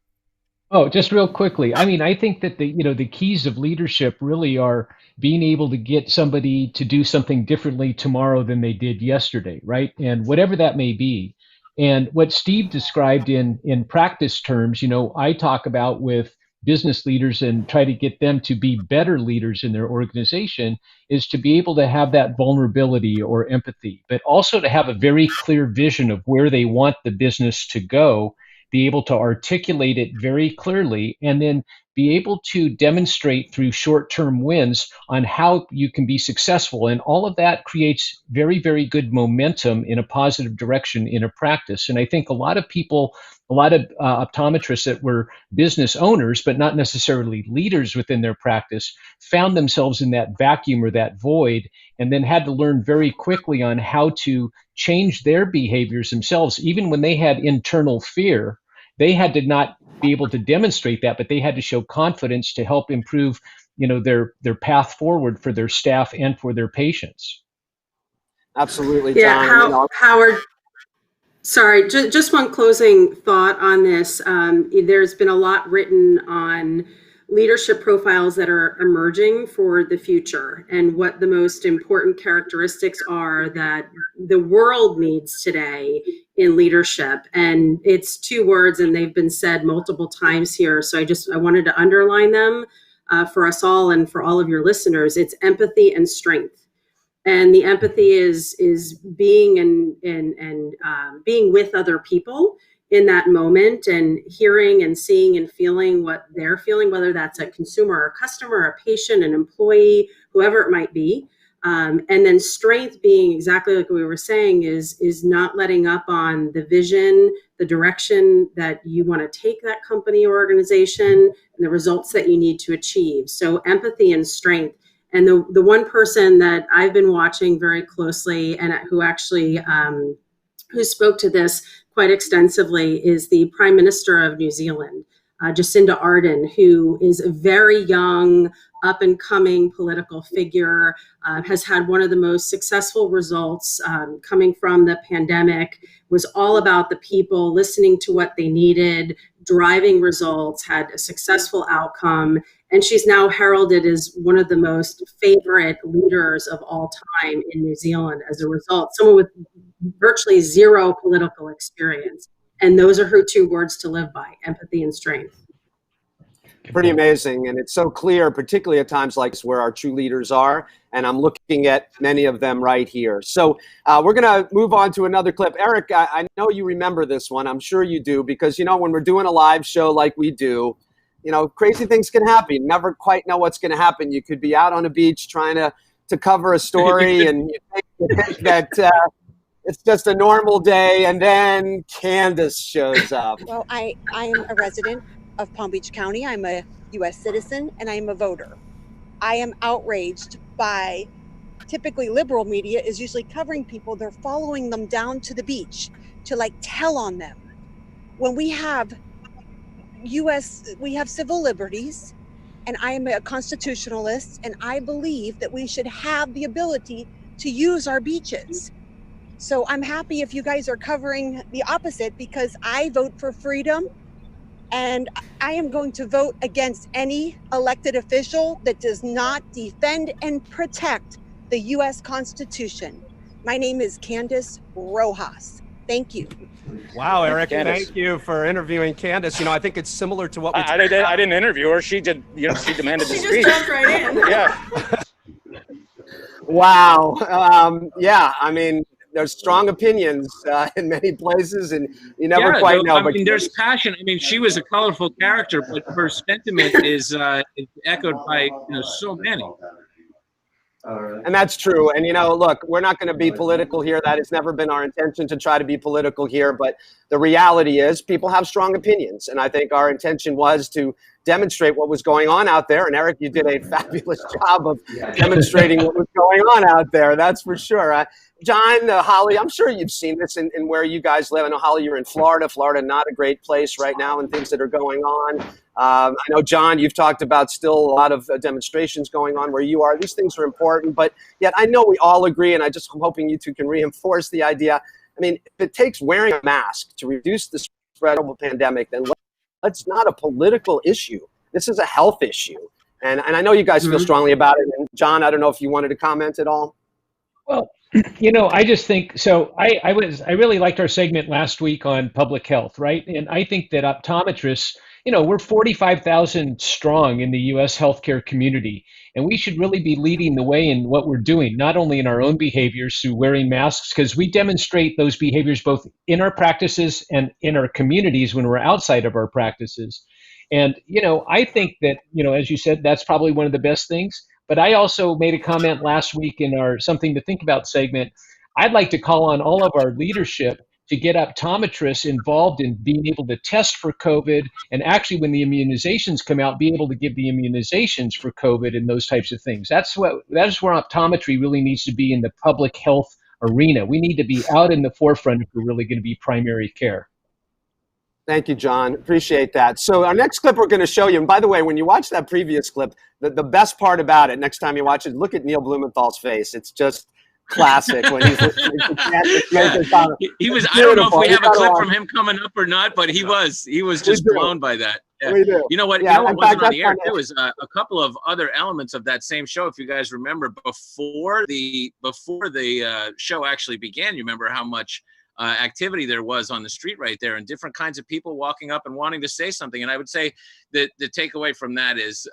Oh, just real quickly. I mean, I think that the keys of leadership really are being able to get somebody to do something differently tomorrow than they did yesterday, right? And whatever that may be. And what Steve described in practice terms, I talk about with business leaders and try to get them to be better leaders in their organization is to be able to have that vulnerability or empathy, but also to have a very clear vision of where they want the business to go, be able to articulate it very clearly, and then be able to demonstrate through short-term wins on how you can be successful. And all of that creates very, very good momentum in a positive direction in a practice. And I think a lot of people, a lot of optometrists that were business owners, but not necessarily leaders within their practice, found themselves in that vacuum or that void, and then had to learn very quickly on how to change their behaviors themselves. Even when they had internal fear, they had to not be able to demonstrate that, but they had to show confidence to help improve, their path forward for their staff and for their patients. Absolutely, John. Yeah, Howard. Sorry, just one closing thought on this. There's been a lot written on leadership profiles that are emerging for the future and what the most important characteristics are that the world needs today in leadership. And it's two words, and they've been said multiple times here. So I wanted to underline them for us all and for all of your listeners. It's empathy and strength. And the empathy is being and being with other people in that moment and hearing and seeing and feeling what they're feeling, whether that's a consumer or a customer, a patient, an employee, whoever it might be. And then strength being exactly like we were saying is not letting up on the vision, the direction that you want to take that company or organization, and the results that you need to achieve. So empathy and strength. And the one person that I've been watching very closely and who actually who spoke to this quite extensively is the Prime Minister of New Zealand, Jacinda Ardern, who is a very young, up-and-coming political figure, has had one of the most successful results coming from the pandemic, was all about the people, listening to what they needed, driving results, had a successful outcome, and she's now heralded as one of the most favorite leaders of all time in New Zealand as a result, someone with virtually zero political experience. And those are her two words to live by, empathy and strength. Pretty amazing. And it's so clear, particularly at times like this where our true leaders are. And I'm looking at many of them right here. So we're going to move on to another clip. Eric, I know you remember this one. I'm sure you do, because, when we're doing a live show like we do, crazy things can happen. You never quite know what's going to happen. You could be out on a beach trying to cover a story and you think that it's just a normal day, and then Candace shows up. Well, I am a resident of Palm Beach County. I'm a U.S. citizen, and I'm a voter. I am outraged by, typically liberal media is usually covering people. They're following them down to the beach to like tell on them. When we have we have civil liberties, and I am a constitutionalist, and I believe that we should have the ability to use our beaches. So I'm happy if you guys are covering the opposite, because I vote for freedom, and I am going to vote against any elected official that does not defend and protect the U.S. Constitution. My name is Candace Rojas. Thank you. Wow, Eric, Candace. thank you for interviewing Candace. You know, I think it's similar to what we I didn't interview her. She did. You know, she demanded to She speak. just jumped right in. Yeah. Wow. Yeah, I mean, there's strong opinions in many places, and you never quite know. I mean, there's passion. I mean, she was a colorful character, but her sentiment is echoed by so many. And that's true. And, you know, look, we're not going to be political here. That has never been our intention to try to be political here. But the reality is people have strong opinions. And I think our intention was to demonstrate what was going on out there. And Eric, you did a fabulous job of demonstrating what was going on out there. That's for sure. John, Holly, I'm sure you've seen this in where you guys live. I know, Holly, you're in Florida. Florida, not a great place right now, and things that are going on. I know, John, you've talked about still a lot of demonstrations going on where you are. These things are important, but yet I know we all agree, and I'm hoping you two can reinforce the idea. I mean, if it takes wearing a mask to reduce the spread of a pandemic, then it's not a political issue. This is a health issue. And I know you guys feel strongly about it. And John, I don't know if you wanted to comment at all. Well, you know, I just think so. I really liked our segment last week on public health, right? And I think that optometrists, you know, we're 45,000 strong in the U.S. healthcare community, and we should really be leading the way in what we're doing, not only in our own behaviors through wearing masks, because we demonstrate those behaviors both in our practices and in our communities when we're outside of our practices. And, you know, I think that, you know, as you said, that's probably one of the best things. But I also made a comment last week in our Something to Think About segment. I'd like to call on all of our leadership to get optometrists involved in being able to test for COVID, and actually when the immunizations come out, be able to give the immunizations for COVID and those types of things. That is where optometry really needs to be in the public health arena. We need to be out in the forefront if we're really going to be primary care. Thank you, John. Appreciate that. So our next clip we're going to show you, and by the way, when you watch that previous clip, the best part about it, next time you watch it, look at Neil Blumenthal's face. It's just classic when he's listening to Candace. He was, I don't know if we have a clip from him coming up or not, but he was just blown by that. Yeah. We do. You know what? Yeah, you know what wasn't on the air funny. too is a couple of other elements of that same show. If you guys remember, before the show actually began, you remember how much activity there was on the street right there, and different kinds of people walking up and wanting to say something. And I would say that the takeaway from that is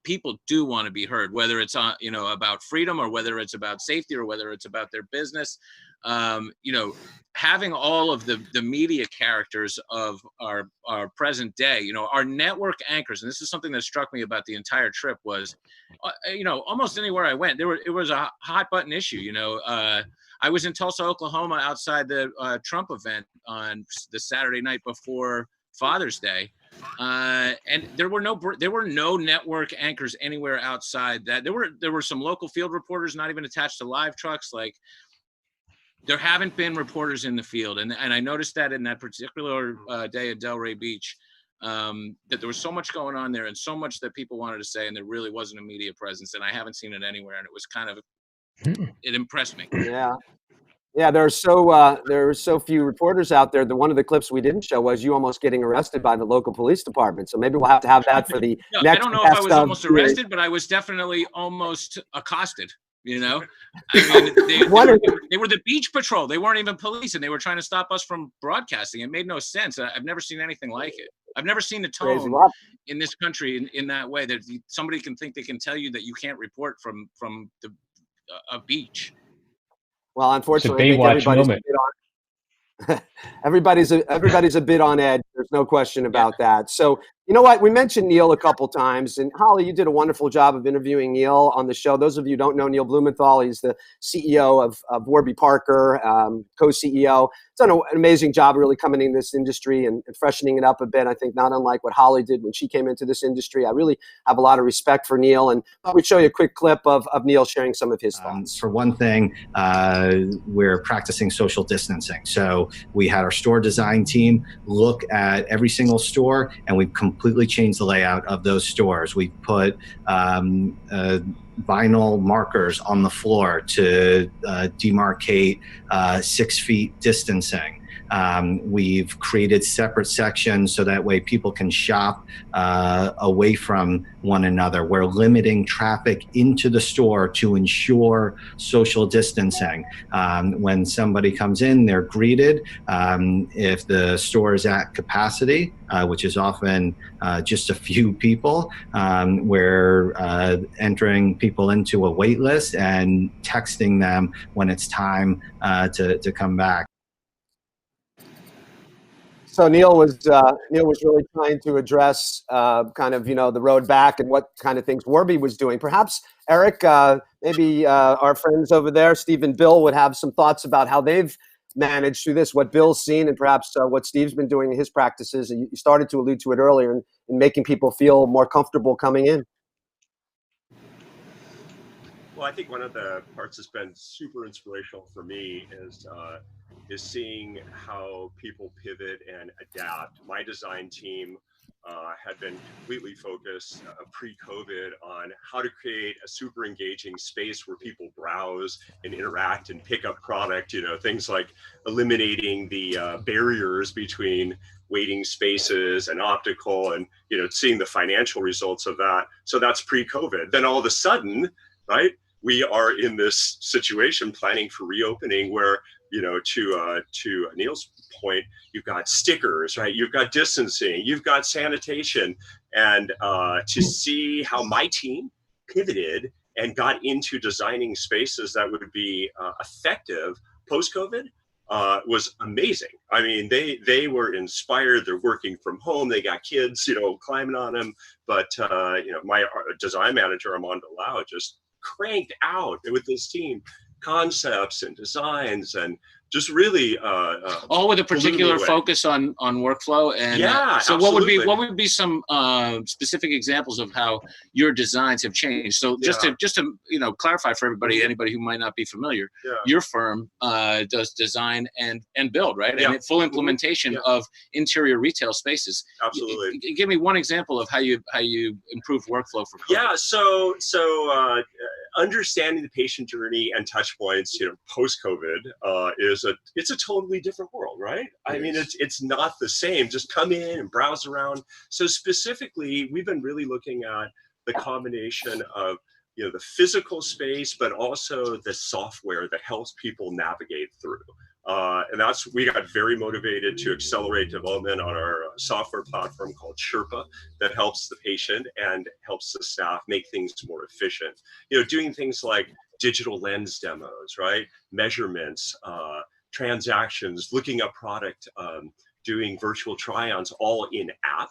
people do want to be heard, whether it's about freedom, or whether it's about safety, or whether it's about their business. Having all of the media characters of our present day, our network anchors, and this is something that struck me about the entire trip, was almost anywhere I went, it was a hot button issue. I was in Tulsa, Oklahoma, outside the Trump event on the Saturday night before Father's Day, and there were no network anchors anywhere outside that. There were some local field reporters, not even attached to live trucks. Like, there haven't been reporters in the field, and I noticed that in that particular day at Delray Beach, that there was so much going on there, and so much that people wanted to say, and there really wasn't a media presence, and I haven't seen it anywhere, and it was kind of. It impressed me. Yeah. There are so few reporters out there. One of the clips we didn't show was you almost getting arrested by the local police department. So maybe we'll have to have that for the next. I don't know if I was almost arrested, but I was definitely almost accosted. I mean, they were the beach patrol. They weren't even police, and they were trying to stop us from broadcasting. It made no sense. I've never seen anything like it. I've never seen the tone in this country in that way, that somebody can think they can tell you that you can't report from a beach. Well, unfortunately, I think everybody's a bit on edge. There's no question about that. So, You know what? We mentioned Neil a couple times, and Holly, you did a wonderful job of interviewing Neil on the show. Those of you who don't know Neil Blumenthal, he's the CEO of Warby Parker, co-CEO. He's done an amazing job really coming in this industry and freshening it up a bit. I think not unlike what Holly did when she came into this industry. I really have a lot of respect for Neil, and I would show you a quick clip of Neil sharing some of his thoughts. For one thing, we're practicing social distancing. So we had our store design team look at every single store, and we've completely changed the layout of those stores. We put vinyl markers on the floor to demarcate 6 feet distancing. We've created separate sections so that way people can shop away from one another. We're limiting traffic into the store to ensure social distancing. When somebody comes in, they're greeted. If the store is at capacity, which is often just a few people, we're entering people into a wait list and texting them when it's time to come back. So Neil was really trying to address kind of, the road back and what kind of things Warby was doing. Perhaps, Eric, maybe our friends over there, Steve and Bill, would have some thoughts about how they've managed through this, what Bill's seen, and perhaps what Steve's been doing in his practices. And you started to allude to it earlier in making people feel more comfortable coming in. Well, I think one of the parts that's been super inspirational for me is seeing how people pivot and adapt. My design team had been completely focused pre-COVID on how to create a super engaging space where people browse and interact and pick up product, things like eliminating the barriers between waiting spaces and optical and, seeing the financial results of that. So that's pre-COVID. Then all of a sudden, right, we are in this situation planning for reopening where, to Neil's point, you've got stickers, right? You've got distancing, you've got sanitation, and to see how my team pivoted and got into designing spaces that would be effective post-COVID was amazing. I mean, they were inspired. They're working from home. They got kids, climbing on them. But my design manager, Armando Lau, just cranked out with this team concepts and designs and just really all with a particular focus on workflow. And so absolutely. what would be some specific examples of how your designs have changed? So just to clarify for anybody who might not be familiar, your firm does design and build, right? And full implementation of interior retail spaces. Absolutely. Give me one example of how you improve workflow for COVID. So understanding the patient journey and touch points, post-COVID it's a totally different world, right? I mean, it's not the same. Just come in and browse around. So specifically, we've been really looking at the combination of the physical space, but also the software that helps people navigate through. And we got very motivated to accelerate development on our software platform called Sherpa that helps the patient and helps the staff make things more efficient. Doing things like digital lens demos, right? Measurements, transactions, looking up product, doing virtual try-ons all in app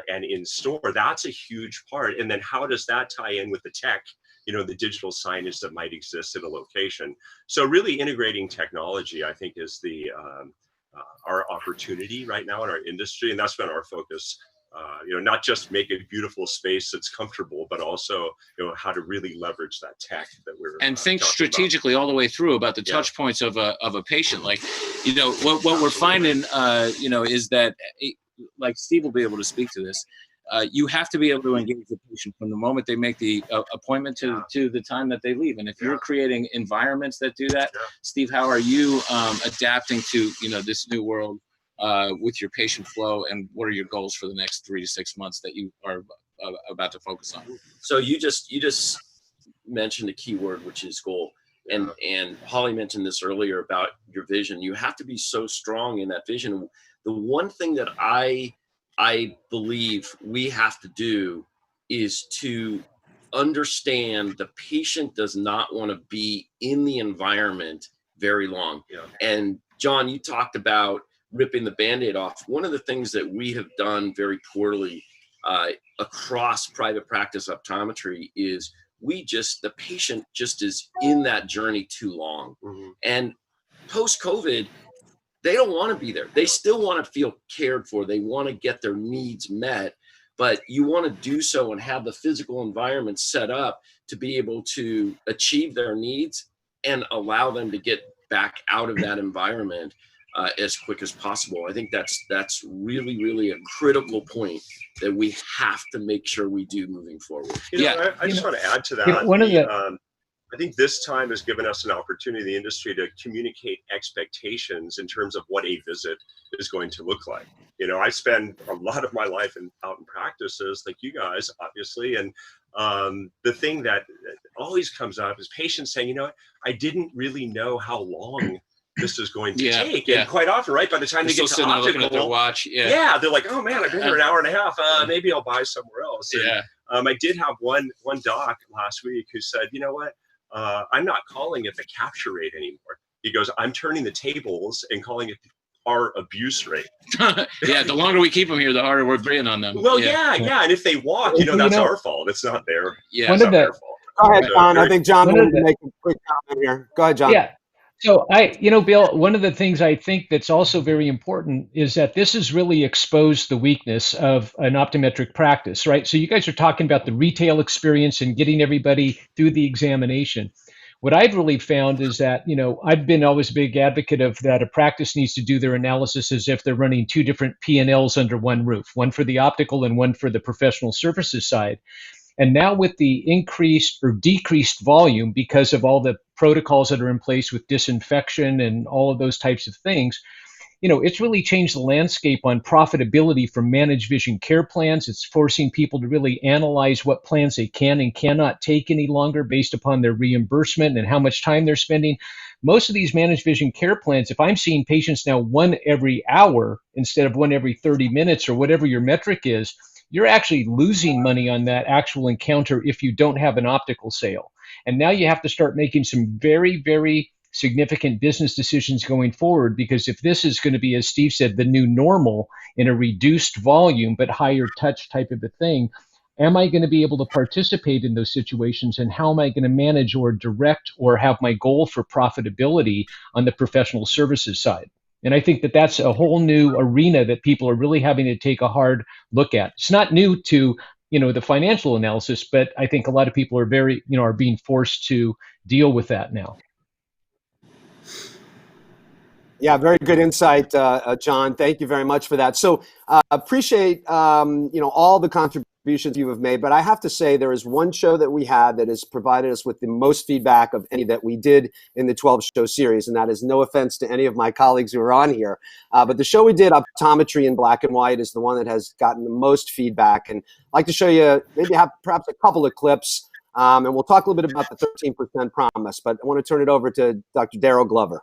and in store. That's a huge part. And then how does that tie in with the tech, the digital signage that might exist at a location? So really integrating technology, I think, is our opportunity right now in our industry. And that's been our focus. Not just make a beautiful space that's comfortable, but also, how to really leverage that tech that we're and think strategically all the way through about the touch points of a patient. Like, what we're finding, is that, like Steve will be able to speak to this. You have to be able to engage the patient from the moment they make the appointment to the time that they leave. And if you're creating environments that do that, Steve, how are you adapting to this new world with your patient flow, and what are your goals for the next 3 to 6 months that you are about to focus on? So you just mentioned a key word, which is goal. And Holly mentioned this earlier about your vision. You have to be so strong in that vision. The one thing that I believe we have to do is to understand the patient does not want to be in the environment very long. And John, you talked about ripping the Band-Aid off. One of the things that we have done very poorly across private practice optometry is the patient just is in that journey too long. And post-COVID, they don't want to be there. They still want to feel cared for. They want to get their needs met, but you want to do so and have the physical environment set up to be able to achieve their needs and allow them to get back out of that environment as quick as possible. I think that's really, really a critical point that we have to make sure we do moving forward. I just want to add to that. I think this time has given us an opportunity in the industry to communicate expectations in terms of what a visit is going to look like. I spend a lot of my life out in practices like you guys, obviously. And the thing that always comes up is patients saying, I didn't really know how long this is going to take. And quite often, right, by the time they get to optical, looking at their watch, they're like, oh man, I've been here an hour and a half. Maybe I'll buy somewhere else. And, I did have one doc last week who said, you know what? I'm not calling it the capture rate anymore. He goes, I'm turning the tables and calling it our abuse rate. The longer we keep them here, the harder we're bringing on them. Well, And if they walk, that's our fault. It's not their, it's not their fault. Go ahead, John. I think John wanted to make a quick comment here. Go ahead, John. Yeah. So Bill, one of the things I think that's also very important is that this has really exposed the weakness of an optometric practice, right? So you guys are talking about the retail experience and getting everybody through the examination. What I've really found is that, I've been always a big advocate of that a practice needs to do their analysis as if they're running two different P&Ls under one roof, one for the optical and one for the professional services side. And now with the increased or decreased volume because of all the protocols that are in place with disinfection and all of those types of things, it's really changed the landscape on profitability for managed vision care plans. It's forcing people to really analyze what plans they can and cannot take any longer based upon their reimbursement and how much time they're spending. Most of these managed vision care plans, if I'm seeing patients now one every hour instead of one every 30 minutes or whatever your metric is, you're actually losing money on that actual encounter if you don't have an optical sale. And now you have to start making some very, very significant business decisions going forward, because if this is going to be, as Steve said, the new normal in a reduced volume but higher touch type of a thing, am I going to be able to participate in those situations, and how am I going to manage or direct or have my goal for profitability on the professional services side? And I think that that's a whole new arena that people are really having to take a hard look at. It's not new to, the financial analysis, but I think a lot of people are are being forced to deal with that now. Yeah, very good insight, John. Thank you very much for that. So appreciate, all the contributions you have made. But I have to say, there is one show that we had that has provided us with the most feedback of any that we did in the 12-show series. And that is no offense to any of my colleagues who are on here. But the show we did, Optometry in Black and White, is the one that has gotten the most feedback. And I'd like to show you, perhaps a couple of clips. And we'll talk a little bit about the 13% promise. But I want to turn it over to Dr. DARRYL Glover.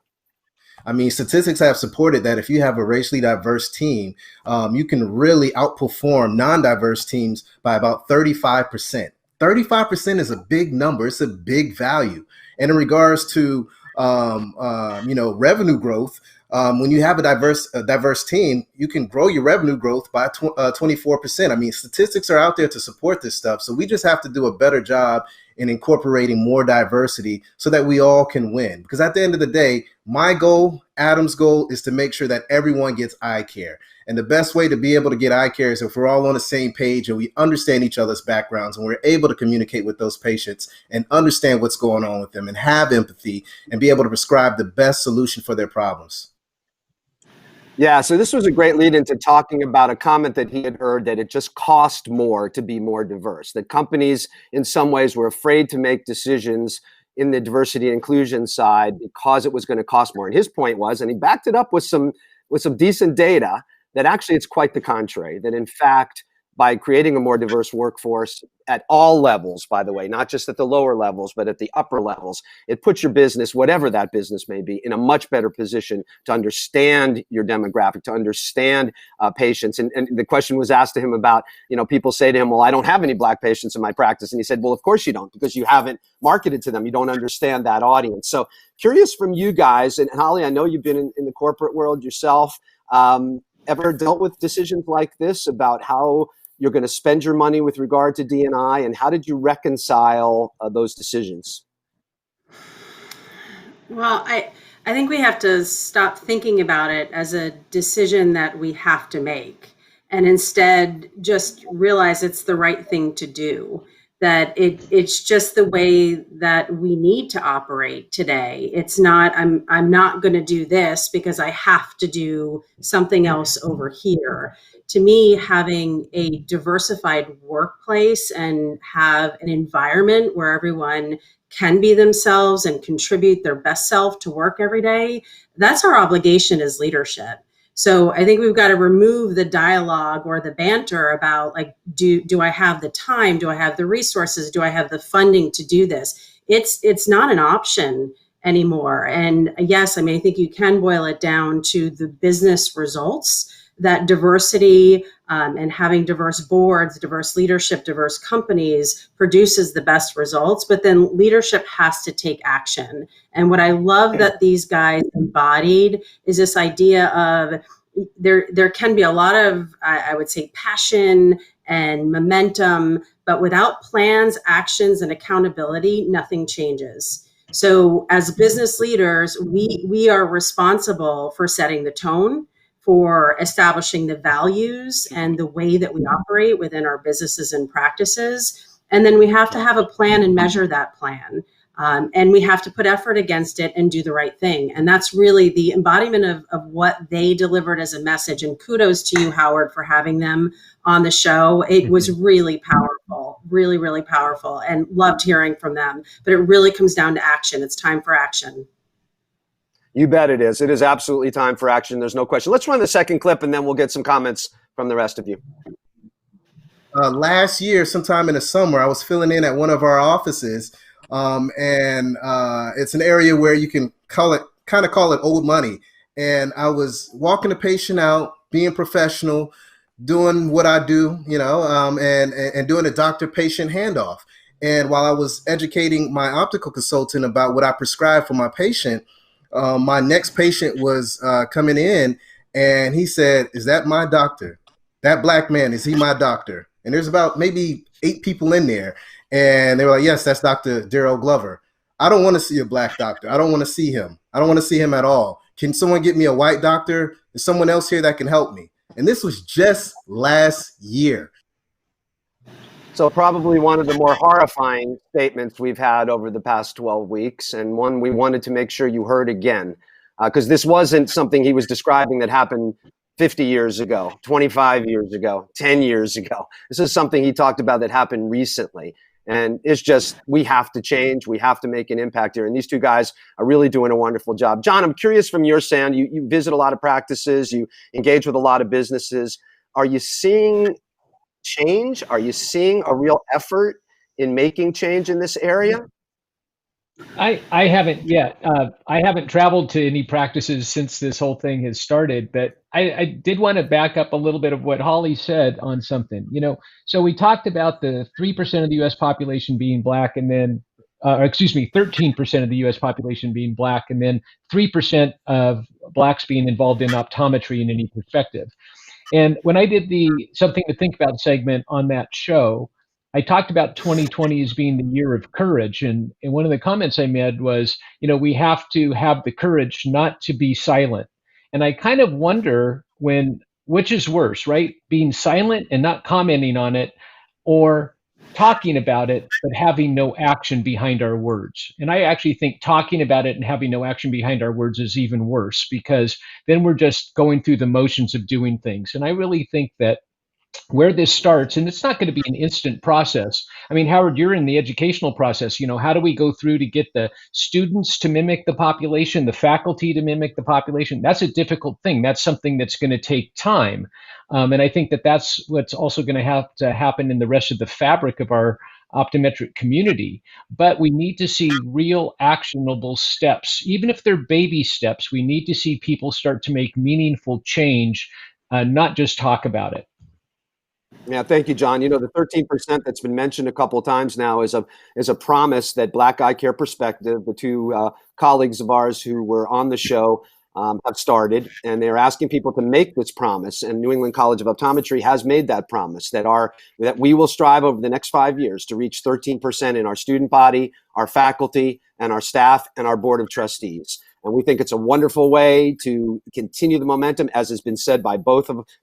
I mean, statistics have supported that if you have a racially diverse team, you can really outperform non-diverse teams by about 35%. 35% is a big number. It's a big value. And in regards to, revenue growth, when you have a diverse team, you can grow your revenue growth by 24%. I mean, statistics are out there to support this stuff. So we just have to do a better job in incorporating more diversity so that we all can win. Because at the end of the day, my goal, Adam's goal, is to make sure that everyone gets eye care. And the best way to be able to get eye care is if we're all on the same page and we understand each other's backgrounds and we're able to communicate with those patients and understand what's going on with them and have empathy and be able to prescribe the best solution for their problems. Yeah, so this was a great lead into talking about a comment that he had heard, that it just cost more to be more diverse, that companies in some ways were afraid to make decisions in the diversity and inclusion side because it was going to cost more. And his point was, and he backed it up with some decent data, that actually it's quite the contrary, that in fact, by creating a more diverse workforce at all levels, by the way, not just at the lower levels, but at the upper levels, it puts your business, whatever that business may be, in a much better position to understand your demographic, to understand patients. And the question was asked to him about, people say to him, well, I don't have any Black patients in my practice. And he said, well, of course you don't, because you haven't marketed to them. You don't understand that audience. So curious from you guys, and Holly, I know you've been in the corporate world yourself, ever dealt with decisions like this about how you're going to spend your money with regard to D&I, and how did you reconcile those decisions? Well, I think we have to stop thinking about it as a decision that we have to make, and instead just realize it's the right thing to do. That it's just the way that we need to operate today. It's not, I'm not going to do this because I have to do something else over here. To me, having a diversified workplace and have an environment where everyone can be themselves and contribute their best self to work every day, that's our obligation as leadership. So I think we've got to remove the dialogue or the banter about like, do I have the time? Do I have the resources? Do I have the funding to do this? It's not an option anymore. And yes, I mean, I think you can boil it down to the business results, that diversity and having diverse boards, diverse leadership, diverse companies produces the best results, but then leadership has to take action. And what I love that these guys embodied is this idea of there can be a lot of, I would say, passion and momentum, but without plans, actions, and accountability, nothing changes. So as business leaders, we are responsible for setting the tone, for establishing the values and the way that we operate within our businesses and practices. And then we have to have a plan and measure that plan. And we have to put effort against it and do the right thing. And that's really the embodiment of what they delivered as a message. And kudos to you, Howard, for having them on the show. It was really powerful, really, really powerful, and loved hearing from them. But it really comes down to action. It's time for action. You bet it is. It is absolutely time for action. There's no question. Let's run the second clip, and then we'll get some comments from the rest of you. Last year, sometime in the summer, I was filling in at one of our offices, and it's an area where you can call it old money. And I was walking the patient out, being professional, doing what I do, and doing a doctor-patient handoff. And while I was educating my optical consultant about what I prescribed for my patient, my next patient was coming in, and he said, "Is that my doctor? That black man, is he my doctor?" And there's about maybe 8 people in there. And they were like, "Yes, that's Dr. DARRYL Glover." I don't want to see a black doctor. I don't want to see him. I don't want to see him at all. Can someone get me a white doctor? Is someone else here that can help me? And this was just last year. So probably one of the more horrifying statements we've had over the past 12 weeks, and one we wanted to make sure you heard again, because this wasn't something he was describing that happened 50 years ago, 25 years ago, 10 years ago. This is something he talked about that happened recently. And it's just, we have to change. We have to make an impact here. And these two guys are really doing a wonderful job. John, I'm curious from your stand, you visit a lot of practices, you engage with a lot of businesses. Are you seeing change? Are you seeing a real effort in making change in this area? I haven't yet. I haven't traveled to any practices since this whole thing has started, but I did want to back up a little bit of what Holly said on something. So we talked about the 3% of the U.S. population being black, and then, 13% of the U.S. population being black, and then 3% of blacks being involved in optometry in any perspective. And when I did the Something to Think About segment on that show, I talked about 2020 as being the year of courage. And one of the comments I made was, we have to have the courage not to be silent. And I kind of wonder which is worse, right? Being silent and not commenting on it, or talking about it, but having no action behind our words. And I actually think talking about it and having no action behind our words is even worse, because then we're just going through the motions of doing things. And I really think that where this starts, and it's not going to be an instant process. I mean, Howard, you're in the educational process. How do we go through to get the students to mimic the population, the faculty to mimic the population? That's a difficult thing. That's something that's going to take time. And I think that that's what's also going to have to happen in the rest of the fabric of our optometric community. But we need to see real actionable steps. Even if they're baby steps, we need to see people start to make meaningful change, not just talk about it. Yeah, thank you, John. The 13% that's been mentioned a couple of times now is a promise that Black Eye Care Perspective, the two colleagues of ours who were on the show, have started, and they're asking people to make this promise. And New England College of Optometry has made that promise that we will strive over the next 5 years to reach 13% in our student body, our faculty, and our staff, and our board of trustees. And we think it's a wonderful way to continue the momentum, as has been said by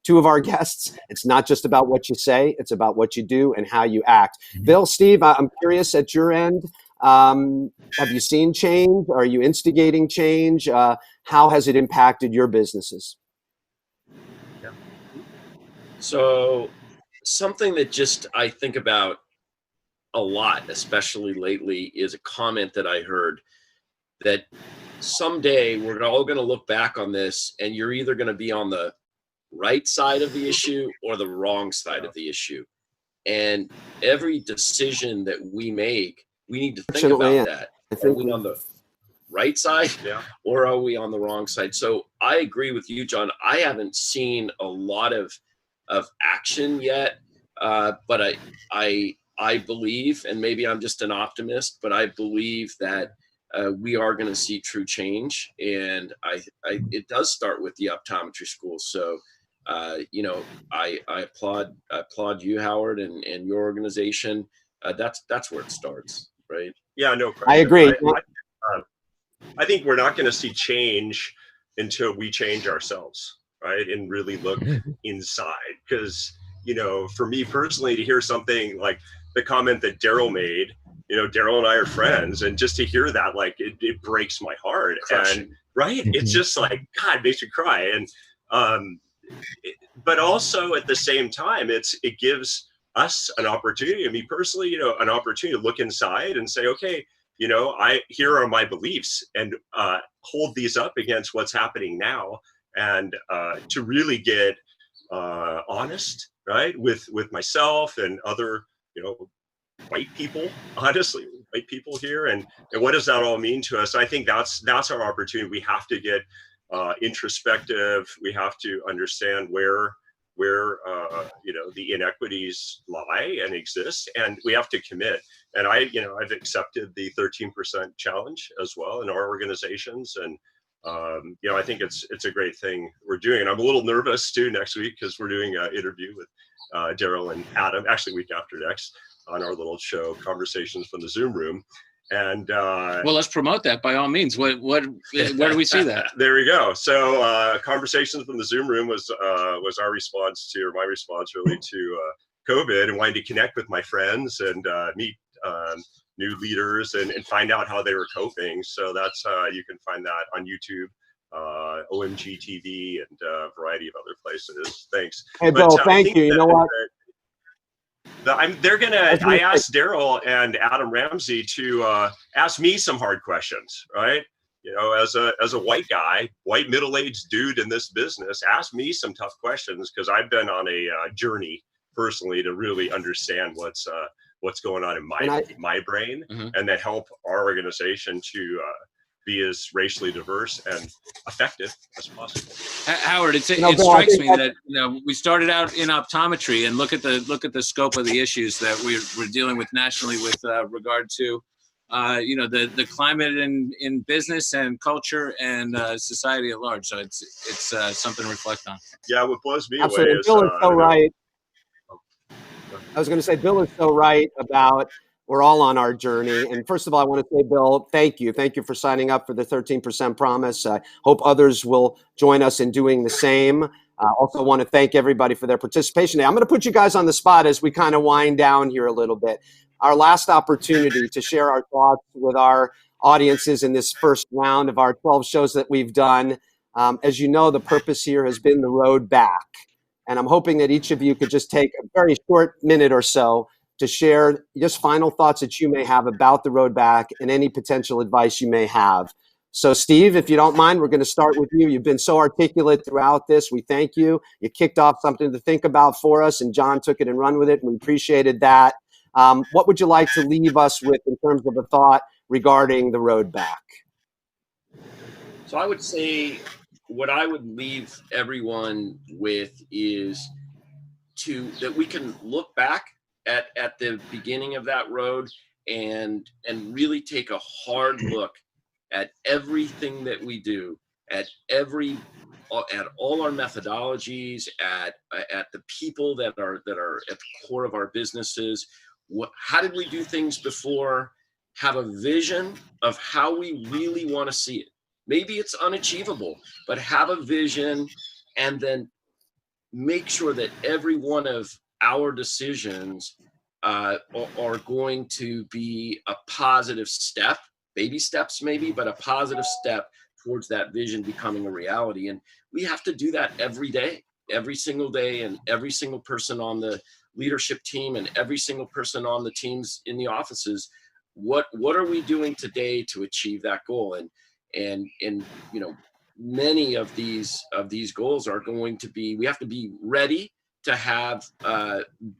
two of our guests. It's not just about what you say, it's about what you do and how you act. Bill, Steve, I'm curious at your end, have you seen change? Are you instigating change? How has it impacted your businesses? Yeah. So something that just I think about a lot, especially lately, is a comment that I heard that someday we're all going to look back on this and you're either going to be on the right side of the issue or the wrong side of the issue. And every decision that we make, we need to think about that. Are we on the right side or are we on the wrong side? So I agree with you, John. I haven't seen a lot of action yet, but I believe, and maybe I'm just an optimist, but I believe that we are going to see true change, and it does start with the optometry schools. So, I applaud you, Howard, and your organization. That's where it starts, right? Yeah, no question. I agree. I think we're not going to see change until we change ourselves, right? And really look inside. Because, for me personally, to hear something like the comment that Darryl made, Darryl and I are friends, and just to hear that, like, it breaks my heart. And right, it's just like, God, it makes me cry. And but also at the same time, it gives us an opportunity, me personally, an opportunity to look inside and say, okay, here are my beliefs, and hold these up against what's happening now, and to really get honest, right, with myself and other, white people, honestly, white people here, and what does that all mean to us? I think that's our opportunity. We have to get introspective. We have to understand where the inequities lie and exist, and we have to commit. And I've accepted the 13% challenge as well in our organizations, and I think it's a great thing we're doing. And I'm a little nervous too next week, because we're doing an interview with Darryl and Adam, actually week after next, on our little show, Conversations from the Zoom Room. And well, let's promote that by all means. Where do we see that? There we go. So Conversations from the Zoom Room was our response to, or my response really, to COVID, and wanting to connect with my friends and meet new leaders and find out how they were coping. So that's you can find that on YouTube, OMG TV, and a variety of other places. Thanks. Hey, Bill, thank you. You know what? I asked Darryl and Adam Ramsey to ask me some hard questions, right? As a white guy, white middle-aged dude in this business, ask me some tough questions, because I've been on a journey personally to really understand what's going on in my brain, and then help our organization to be as racially diverse and effective as possible. Howard, it strikes me that we started out in optometry, and look at the scope of the issues that we're dealing with nationally with regard to the climate in business and culture and society at large. So it's something to reflect on. Yeah, what blows me away is Bill is so right. I was going to say, Bill is so right about we're all on our journey. And first of all, I want to say, Bill, thank you. Thank you for signing up for the 13% promise. I hope others will join us in doing the same. Also want to thank everybody for their participation today. I'm going to put you guys on the spot as we kind of wind down here a little bit. Our last opportunity to share our thoughts with our audiences in this first round of our 12 shows that we've done. As you know, the purpose here has been the road back. And I'm hoping that each of you could just take a very short minute or so to share just final thoughts that you may have about the road back and any potential advice you may have. So Steve, if you don't mind, we're going to start with you. You've been so articulate throughout this. We thank you. You kicked off something to think about for us, and John took it and run with it, and we appreciated that. What would you like to leave us with in terms of a thought regarding the road back? So I would say what I would leave everyone with is that we can look back at the beginning of that road and really take a hard look at everything that we do at all our methodologies, at the people that are at the core of our businesses. How did we do things before? Have a vision of how we really want to see it. Maybe it's unachievable, but have a vision, and then make sure that every one of our decisions are going to be a positive step, baby steps maybe, but a positive step towards that vision becoming a reality. And we have to do that every day, every single day, and every single person on the leadership team and every single person on the teams in the offices. What are we doing today to achieve that goal? And many of these goals are going to be, we have to be ready to have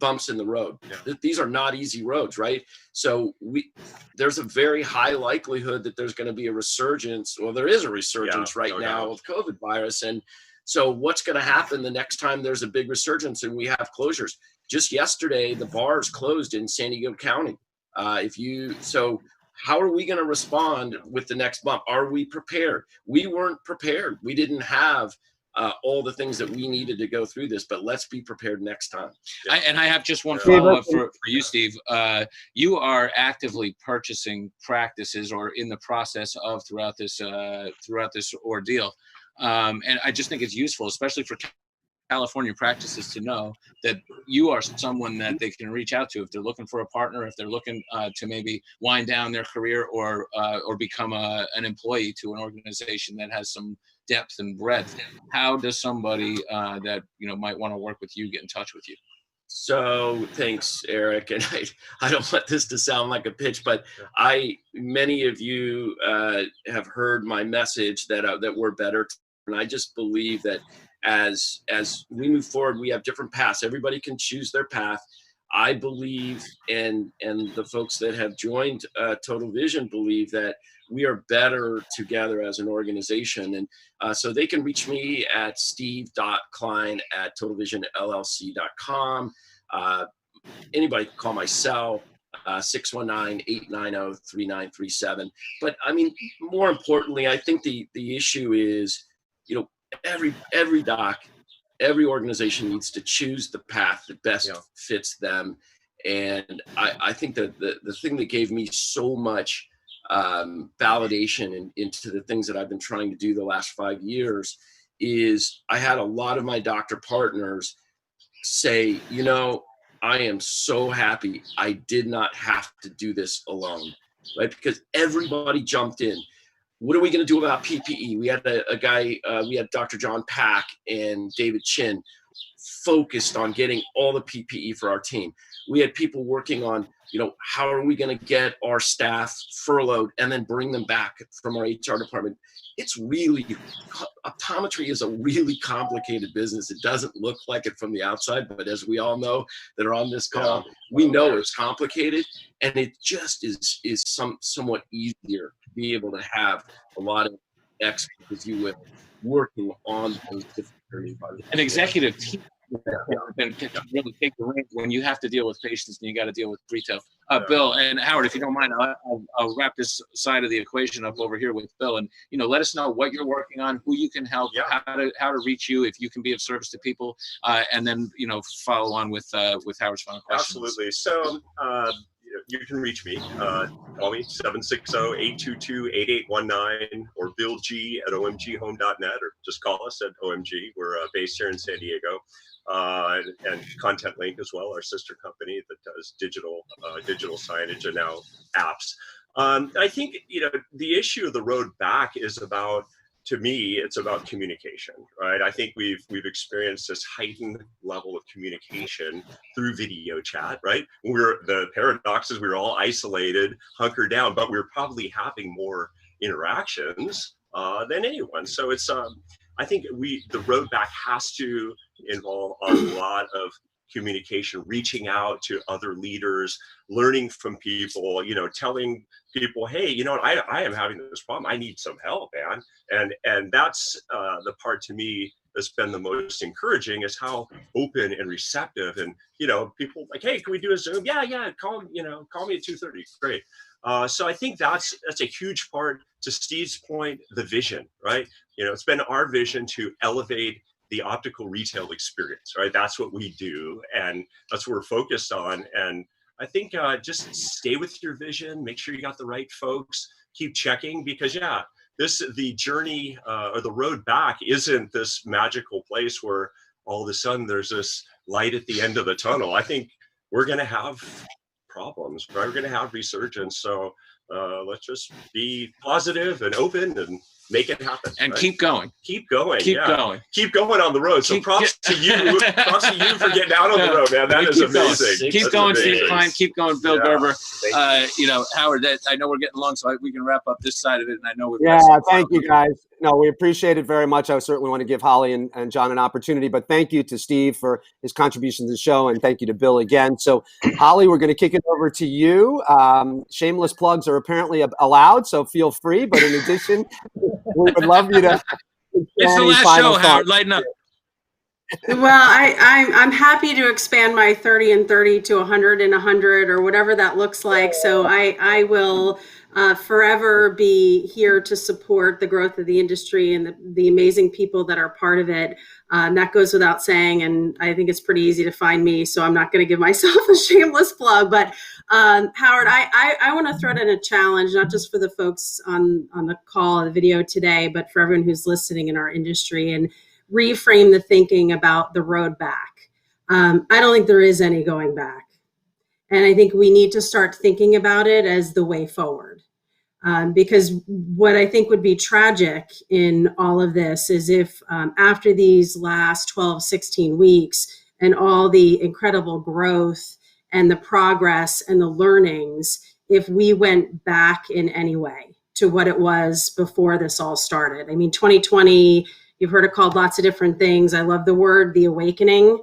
bumps in the road. Yeah. These are not easy roads, right? So there's a very high likelihood that there's going to be a resurgence. Well, there is a resurgence right now of COVID virus. And so what's going to happen the next time there's a big resurgence and we have closures? Just yesterday, the bars closed in San Diego County. So how are we going to respond with the next bump? Are we prepared? We weren't prepared. We didn't have all the things that we needed to go through this, but let's be prepared next time. I have just one follow-up for you, Steve. You are actively purchasing practices or in the process of throughout this ordeal. And I just think it's useful, especially for California practices, to know that you are someone that they can reach out to if they're looking for a partner, if they're looking to maybe wind down their career or become an employee to an organization that has some depth and breadth. How does somebody that might want to work with you get in touch with you? So thanks, Eric. And I don't want this to sound like a pitch, but many of you have heard my message that we're better. And I just believe that as we move forward, we have different paths. Everybody can choose their path. I believe, and the folks that have joined Total Vision believe that we are better together as an organization. And so they can reach me at steve.klein@totalvisionllc.com. Anybody can call my cell, 619-890-3937. But I mean, more importantly, I think the issue is, every doc, every organization needs to choose the path that best fits them. And I think that the thing that gave me so much validation into the things that I've been trying to do the last 5 years is I had a lot of my doctor partners say, I am so happy I did not have to do this alone, right? Because everybody jumped in. What are we going to do about PPE? We had a guy, we had Dr. John Pack and David Chin focused on getting all the PPE for our team. We had people working on, how are we going to get our staff furloughed and then bring them back from our HR department? Optometry is a really complicated business. It doesn't look like it from the outside, but as we all know that are on this call, we know it's complicated, and it just is somewhat easier to be able to have a lot of experts, if you will, working on those different an executive team can really take the reins when you have to deal with patients and you got to deal with retail. Bill and Howard, if you don't mind, I'll wrap this side of the equation up over here with Bill, and let us know what you're working on, who you can help, how to reach you, if you can be of service to people, and then follow on with Howard's final questions. Absolutely. So you can reach me. Call me 760-822-8819 or billg@omghome.net, or just call us at OMG. We're based here in San Diego. And Content Link as well, our sister company that does digital signage and now apps. I think the issue of the road back is about, to me, it's about communication, right? I think we've experienced this heightened level of communication through video chat, right? The paradox is we were all isolated, hunkered down, but we're probably having more interactions than anyone. So it's I think the road back has to involve a lot of communication, reaching out to other leaders, learning from people, telling people, hey, I am having this problem. I need some help, man. And that's the part to me that's been the most encouraging, is how open and receptive, and people like, hey, can we do a Zoom? Yeah, call me at 2:30. Great. So I think that's a huge part. To Steve's point, the vision, right? it's been our vision to elevate the optical retail experience, right? That's what we do, and that's what we're focused on. And I think just stay with your vision, make sure you got the right folks, keep checking, because the journey or the road back isn't this magical place where all of a sudden there's this light at the end of the tunnel. I think we're going to have problems, right? We're going to have resurgence. So let's just be positive and open and make it happen. And right? keep going. Keep going. Keep going. Keep going on the road. So props to you. Props to you for getting out on the road, man. That is amazing. Keep going, Steve Klein. Keep going, Bill Gerber. Howard, I know we're getting long, so we can wrap up this side of it. And I know we've thank you, guys. No, we appreciate it very much. I certainly want to give Holly and John an opportunity, but thank you to Steve for his contribution to the show, and thank you to Bill again. So, Holly, we're going to kick it over to you. Shameless plugs are apparently allowed, so feel free. But in addition, we would love you to. It's the last show, Howard. Lighten up. Well, I'm happy to expand my 30 and 30 to 100 and 100 or whatever that looks like. So I will forever be here to support the growth of the industry and the amazing people that are part of it. That goes without saying, and I think it's pretty easy to find me, so I'm not going to give myself a shameless plug. But Howard, I want to throw in a challenge, not just for the folks on the call, the video today, but for everyone who's listening in our industry, and reframe the thinking about the road back. I don't think there is any going back. And I think we need to start thinking about it as the way forward. Because what I think would be tragic in all of this is if after these last 12, 16 weeks and all the incredible growth and the progress and the learnings, if we went back in any way to what it was before this all started. I mean, 2020, you've heard it called lots of different things. I love the word, the awakening.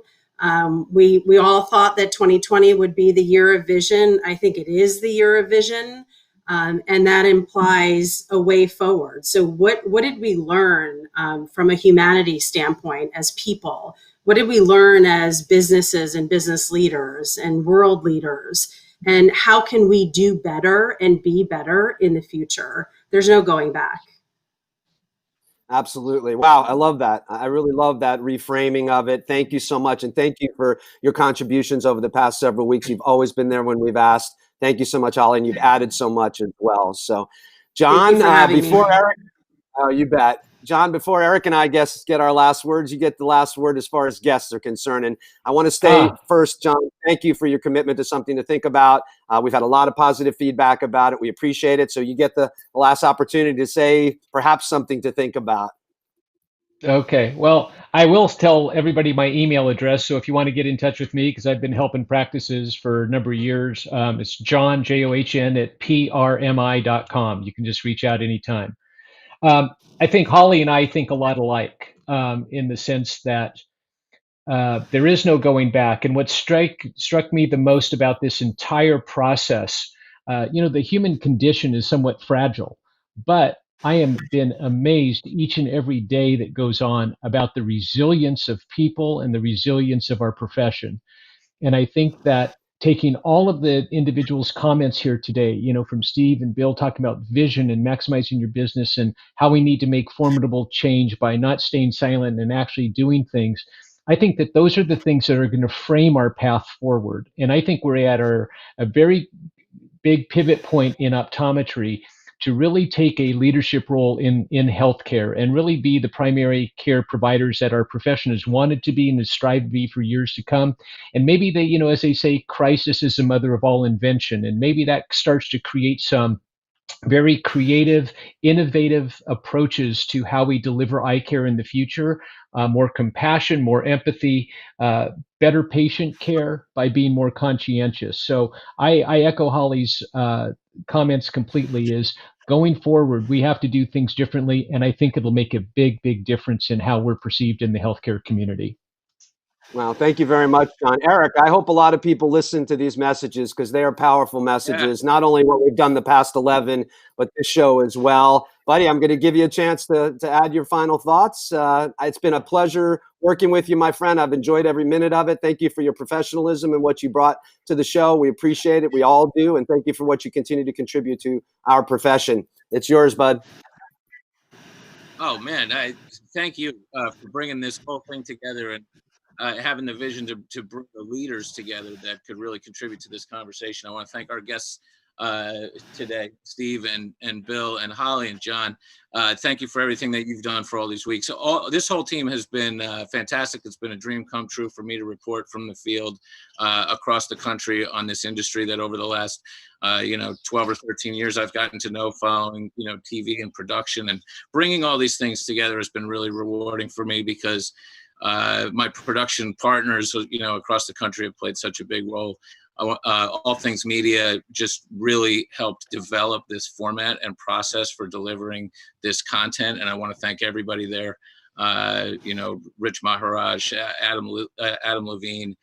We all thought that 2020 would be the year of vision. I think it is the year of vision. And that implies a way forward. So what did we learn from a humanity standpoint as people? What did we learn as businesses and business leaders and world leaders? And how can we do better and be better in the future? There's no going back. Absolutely. Wow. I love that. I really love that reframing of it. Thank you so much. And thank you for your contributions over the past several weeks. You've always been there when we've asked. Thank you so much, Holly. And you've added so much as well. So, John, before Eric, you bet. John, before Eric and I get our last words, you get the last word as far as guests are concerned. And I want to stay first, John, thank you for your commitment to something to think about. We've had a lot of positive feedback about it. We appreciate it. So you get the last opportunity to say perhaps something to think about. Okay. Well, I will tell everybody my email address. So if you want to get in touch with me, because I've been helping practices for a number of years, it's John, John, at prmi.com. You can just reach out anytime. I think Holly and I think a lot alike in the sense that there is no going back. And what struck me the most about this entire process, the human condition is somewhat fragile, but I am been amazed each and every day that goes on about the resilience of people and the resilience of our profession. And I think that taking all of the individuals' comments here today, from Steve and Bill talking about vision and maximizing your business and how we need to make formidable change by not staying silent and actually doing things. I think that those are the things that are going to frame our path forward. And I think we're at a very big pivot point in optometry to really take a leadership role in healthcare and really be the primary care providers that our profession has wanted to be and has strived to be for years to come. And maybe they, as they say, crisis is the mother of all invention. And maybe that starts to create some very creative, innovative approaches to how we deliver eye care in the future, more compassion, more empathy, better patient care by being more conscientious. So I echo Holly's comments completely. Is going forward, we have to do things differently. And I think it'll make a big, big difference in how we're perceived in the healthcare community. Well, thank you very much, John. Eric, I hope a lot of people listen to these messages because they are powerful messages, not only what we've done the past 11, but this show as well. Buddy, I'm going to give you a chance to add your final thoughts. It's been a pleasure working with you, my friend. I've enjoyed every minute of it. Thank you for your professionalism and what you brought to the show. We appreciate it. We all do. And thank you for what you continue to contribute to our profession. It's yours, bud. Oh man, I thank you for bringing this whole thing together and having the vision to bring the leaders together that could really contribute to this conversation. I want to thank our guests today, Steve and Bill and Holly and John. Thank you for everything that you've done for all these weeks. This whole team has been fantastic. It's been a dream come true for me to report from the field across the country on this industry that over the last 12 or 13 years I've gotten to know, following TV and production, and bringing all these things together has been really rewarding for me, because my production partners across the country have played such a big role. All Things Media just really helped develop this format and process for delivering this content, and I want to thank everybody there. Rich Maharaj, Adam Levine.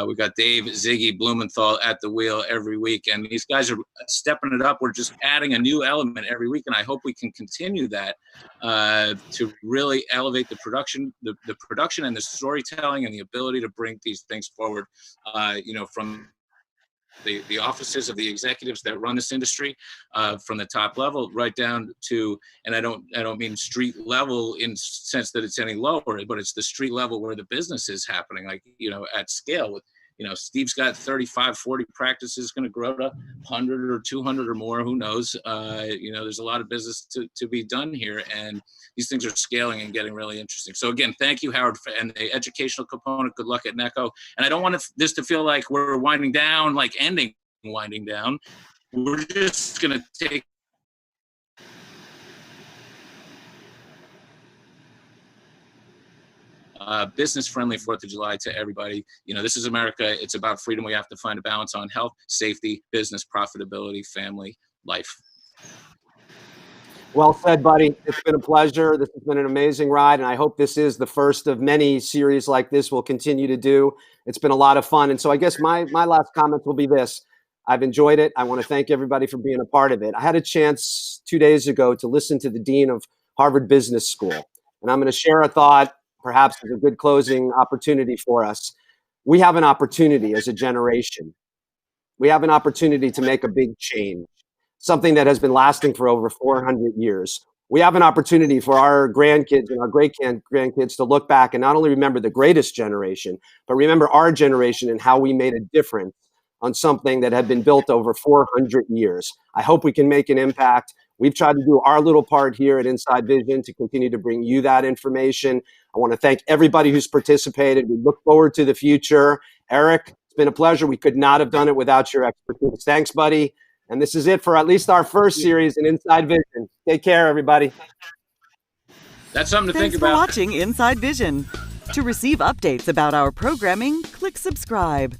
We've got Dave Ziggy Blumenthal at the wheel every week, and these guys are stepping it up. We're just adding a new element every week, and I hope we can continue that to really elevate the production, the production and the storytelling, and the ability to bring these things forward. From the offices of the executives that run this industry, from the top level right down to, and I don't mean street level in sense that it's any lower, but it's the street level where the business is happening, like, at scale. With, Steve's got 35, 40 practices, going to grow to 100 or 200 or more, who knows? There's a lot of business to be done here, and these things are scaling and getting really interesting. So again, thank you, Howard, and the educational component. Good luck at NECO. And I don't want this to feel like we're winding down, like winding down. We're just going to take business-friendly 4th of July to everybody. This is America. It's about freedom. We have to find a balance on health, safety, business, profitability, family, life. Well said, buddy. It's been a pleasure. This has been an amazing ride, and I hope this is the first of many series like this we'll continue to do. It's been a lot of fun. And so I guess my last comment will be this. I've enjoyed it. I want to thank everybody for being a part of it. I had a chance 2 days ago to listen to the Dean of Harvard Business School, and I'm going to share a thought, perhaps as a good closing opportunity for us. We have an opportunity as a generation. We have an opportunity to make a big change, something that has been lasting for over 400 years. We have an opportunity for our grandkids and our great-grandkids to look back and not only remember the greatest generation, but remember our generation and how we made a difference on something that had been built over 400 years. I hope we can make an impact. We've tried to do our little part here at Inside Vision to continue to bring you that information. I want to thank everybody who's participated. We look forward to the future. Eric, it's been a pleasure. We could not have done it without your expertise. Thanks, buddy. And this is it for at least our first series in Inside Vision. Take care, everybody. That's something to Thanks think about. Thanks for watching Inside Vision. To receive updates about our programming, click subscribe.